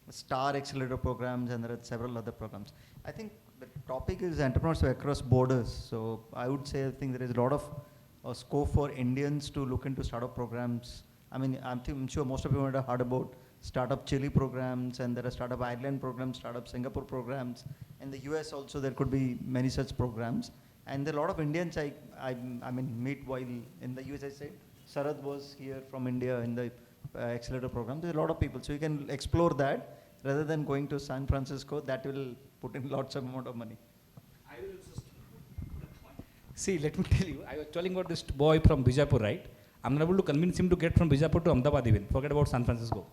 star accelerator programs, and there are several other programs. I think the topic is entrepreneurship across borders. So I would say I think there is a lot of scope for Indians to look into startup programs. I mean, I'm sure most of you might have heard about Startup Chile programs, and there are Startup Ireland programs, Startup Singapore programs. In the US also there could be many such programs. And there are a lot of Indians I mean, meet while in the US. I said Sarad was here from India in the accelerator program. There are a lot of people. So you can explore that rather than going to San Francisco. That will put in lots of amount of money. I will just see, let me tell you, I was telling about this boy from Bijapur, right? I'm not able to convince him to get from Bijapur to Ahmedabad even. Forget about San Francisco.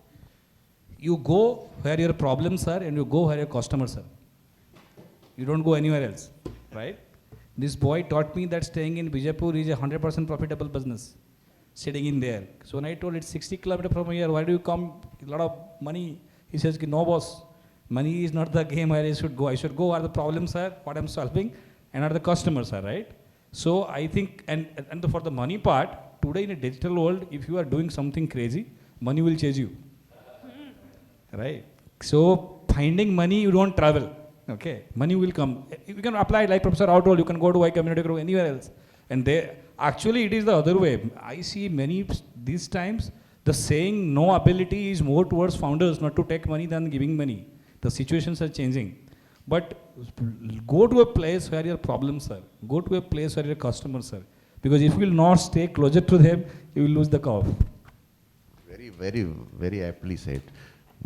You go where your problems are, and you go where your customers are. You don't go anywhere else, right? This boy taught me that staying in Bijapur is a 100% profitable business, sitting in there. So when I told it's 60 kilometers from here, why do you come? A lot of money. He says, no boss, money is not the game where I should go. I should go where the problems are, what I'm solving, and where the customers are, right? So I think, and for the money part, today in a digital world, if you are doing something crazy, money will chase you, right? So finding money, you don't travel. Okay, money will come. You can apply like Professor Rao told, you can go to Y Community Group anywhere else. And actually it is the other way. I see these times, the saying no ability is more towards founders not to take money than giving money. The situations are changing. But go to a place where your problems are. Go to a place where your customers are. Because if you will not stay closer to them, you will lose the cow. Very, very, very aptly said.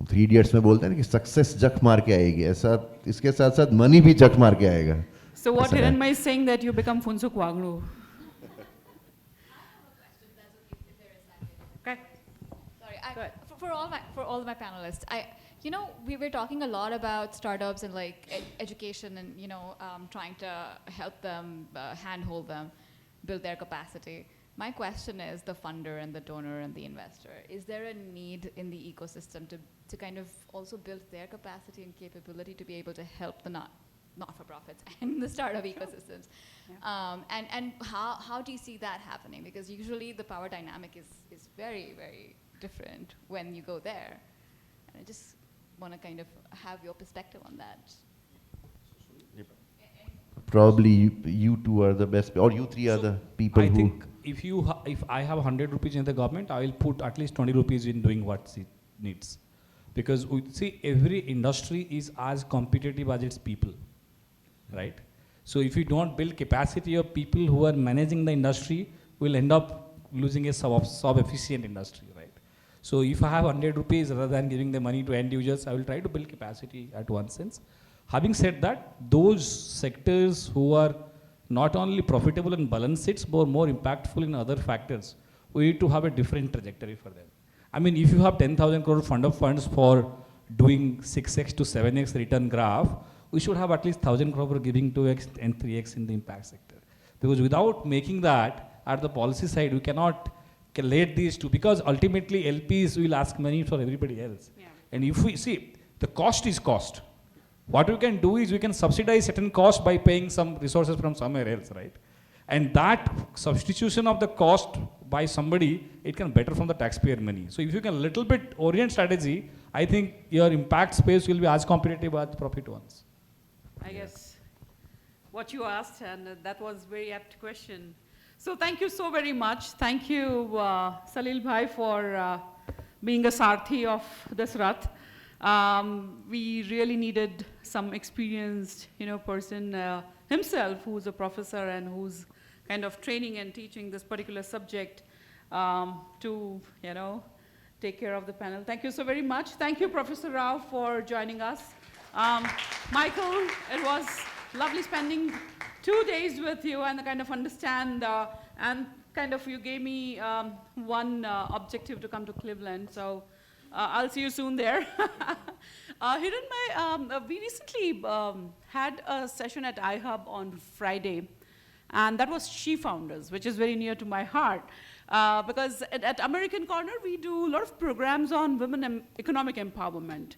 3 Idiots में बोलते हैं कि success जख मार के आएगी, ऐसा इसके साथ साथ मनी भी जख मार के आएगा. So what Hiranmai is saying that you become Funsuk Wagnu. Okay. Sorry, for all my panelists, You know, we were talking a lot about startups and like education and, trying to help them, handhold them, build their capacity. My question is the funder and the donor and the investor. Is there a need in the ecosystem to kind of also build their capacity and capability to be able to help the not-for-profits and the startup ecosystems? Yeah. And how do you see that happening? Because usually the power dynamic is very, very different when you go there. And I just want to kind of have your perspective on that. Probably you two are the best, or you three are the people I who... think if I have 100 rupees in the government, I will put at least 20 rupees in doing what it needs. Because we see every industry is as competitive as its people, right? So if you don't build capacity of people who are managing the industry, we'll end up losing a sub-efficient industry, right? So if I have 100 rupees, rather than giving the money to end users, I will try to build capacity at one sense. Having said that, those sectors who are not only profitable in balance sheets, but more impactful in other factors, we need to have a different trajectory for them. I mean, if you have 10,000 crore fund of funds for doing 6x to 7x return graph, we should have at least 1,000 crore for giving 2x and 3x in the impact sector. Because without making that at the policy side, we cannot let these two, because ultimately LPs will ask money for everybody else. Yeah. And if we see, the cost is cost. What we can do is we can subsidize certain cost by paying some resources from somewhere else, right? And that substitution of the cost by somebody, it can better from the taxpayer money. So if you can little bit orient strategy, I think your impact space will be as competitive as profit ones. I guess what you asked, and that was very apt question. So thank you so very much. Thank you, Salil Bhai, for being a sarthi of this Rath. We really needed some experienced, person himself who's a professor and who's kind of training and teaching this particular subject to, take care of the panel. Thank you so very much. Thank you, Professor Rao, for joining us. Michael, it was lovely spending 2 days with you and kind of understand and kind of you gave me one objective to come to Cleveland. So I'll see you soon there. Hiranbhai, we recently had a session at iHub on Friday, and that was She Founders, which is very near to my heart. Because at American Corner, we do a lot of programs on women economic empowerment.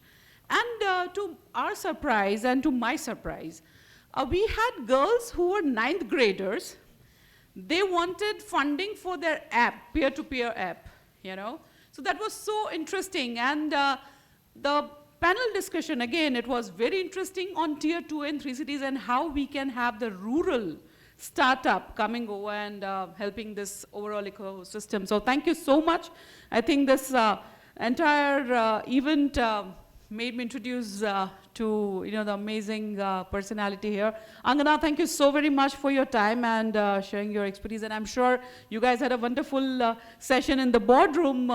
And to our surprise and to my surprise, we had girls who were 9th graders. They wanted funding for their app, peer-to-peer app, So that was so interesting. And the panel discussion, again, it was very interesting on tier 2 and 3 cities and how we can have the rural startup coming over and helping this overall ecosystem. So thank you so much. I think this entire event made me introduce to the amazing personality here. Angana, thank you so very much for your time and sharing your expertise. And I'm sure you guys had a wonderful session in the boardroom.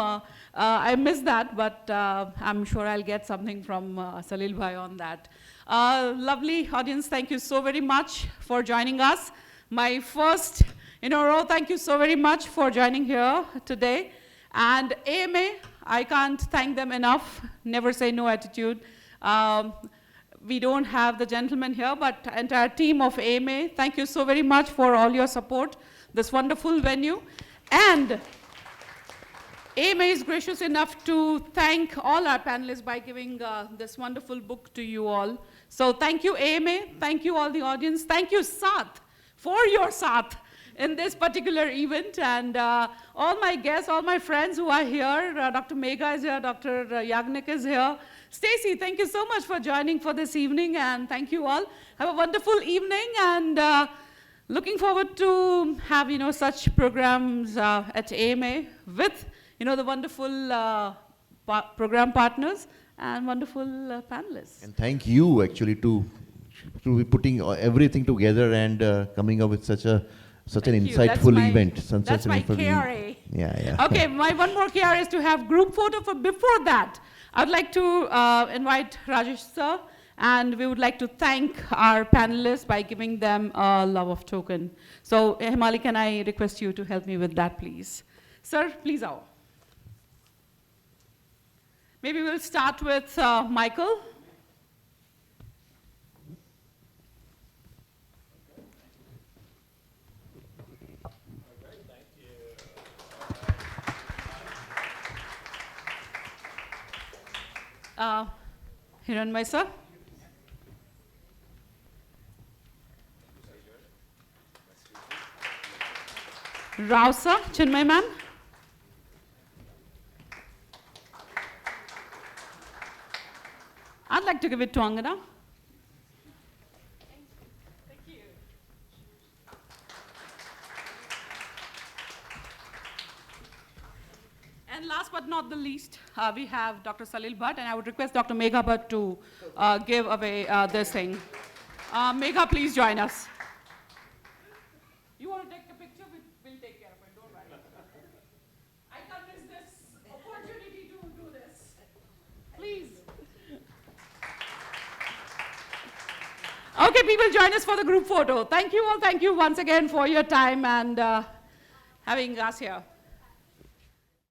I missed that, but I'm sure I'll get something from Salil Bhai on that. Lovely audience, thank you so very much for joining us. My first in a row, thank you so very much for joining here today. And AMA, I can't thank them enough. Never say no attitude. We don't have the gentleman here, but the entire team of AMA, thank you so very much for all your support, this wonderful venue. And AMA is gracious enough to thank all our panelists by giving this wonderful book to you all. So thank you, AMA. Thank you, all the audience. Thank you, Saath, for your Saath in this particular event. And all my guests, all my friends who are here, Dr. Megha is here, Dr. Yagnik is here. Stacy, thank you so much for joining for this evening, and thank you all. Have a wonderful evening, and looking forward to have such programs at AMA with the wonderful program partners and wonderful panelists. And thank you actually to be putting everything together and coming up with such an insightful event. That's my KRA. Yeah. Okay, my one more KRA is to have group photo. For before that, I'd like to invite Rajesh sir, and we would like to thank our panelists by giving them a love of token. So Himali, can I request you to help me with that, please? Sir, please out. Maybe we'll start with Michael. Hiranmay sir. Rao sir, Chinmay ma'am. I'd like to give it to Angana. Thank you. And last but not the least, we have Dr. Salil Bhatt, and I would request Dr. Megha Bhatt to give away this thing. Megha, please join us. You want to take a picture? We'll take care of it, don't worry. I can't miss this opportunity to do this. Please. Okay, people, join us for the group photo. Thank you all. Thank you once again for your time and having us here.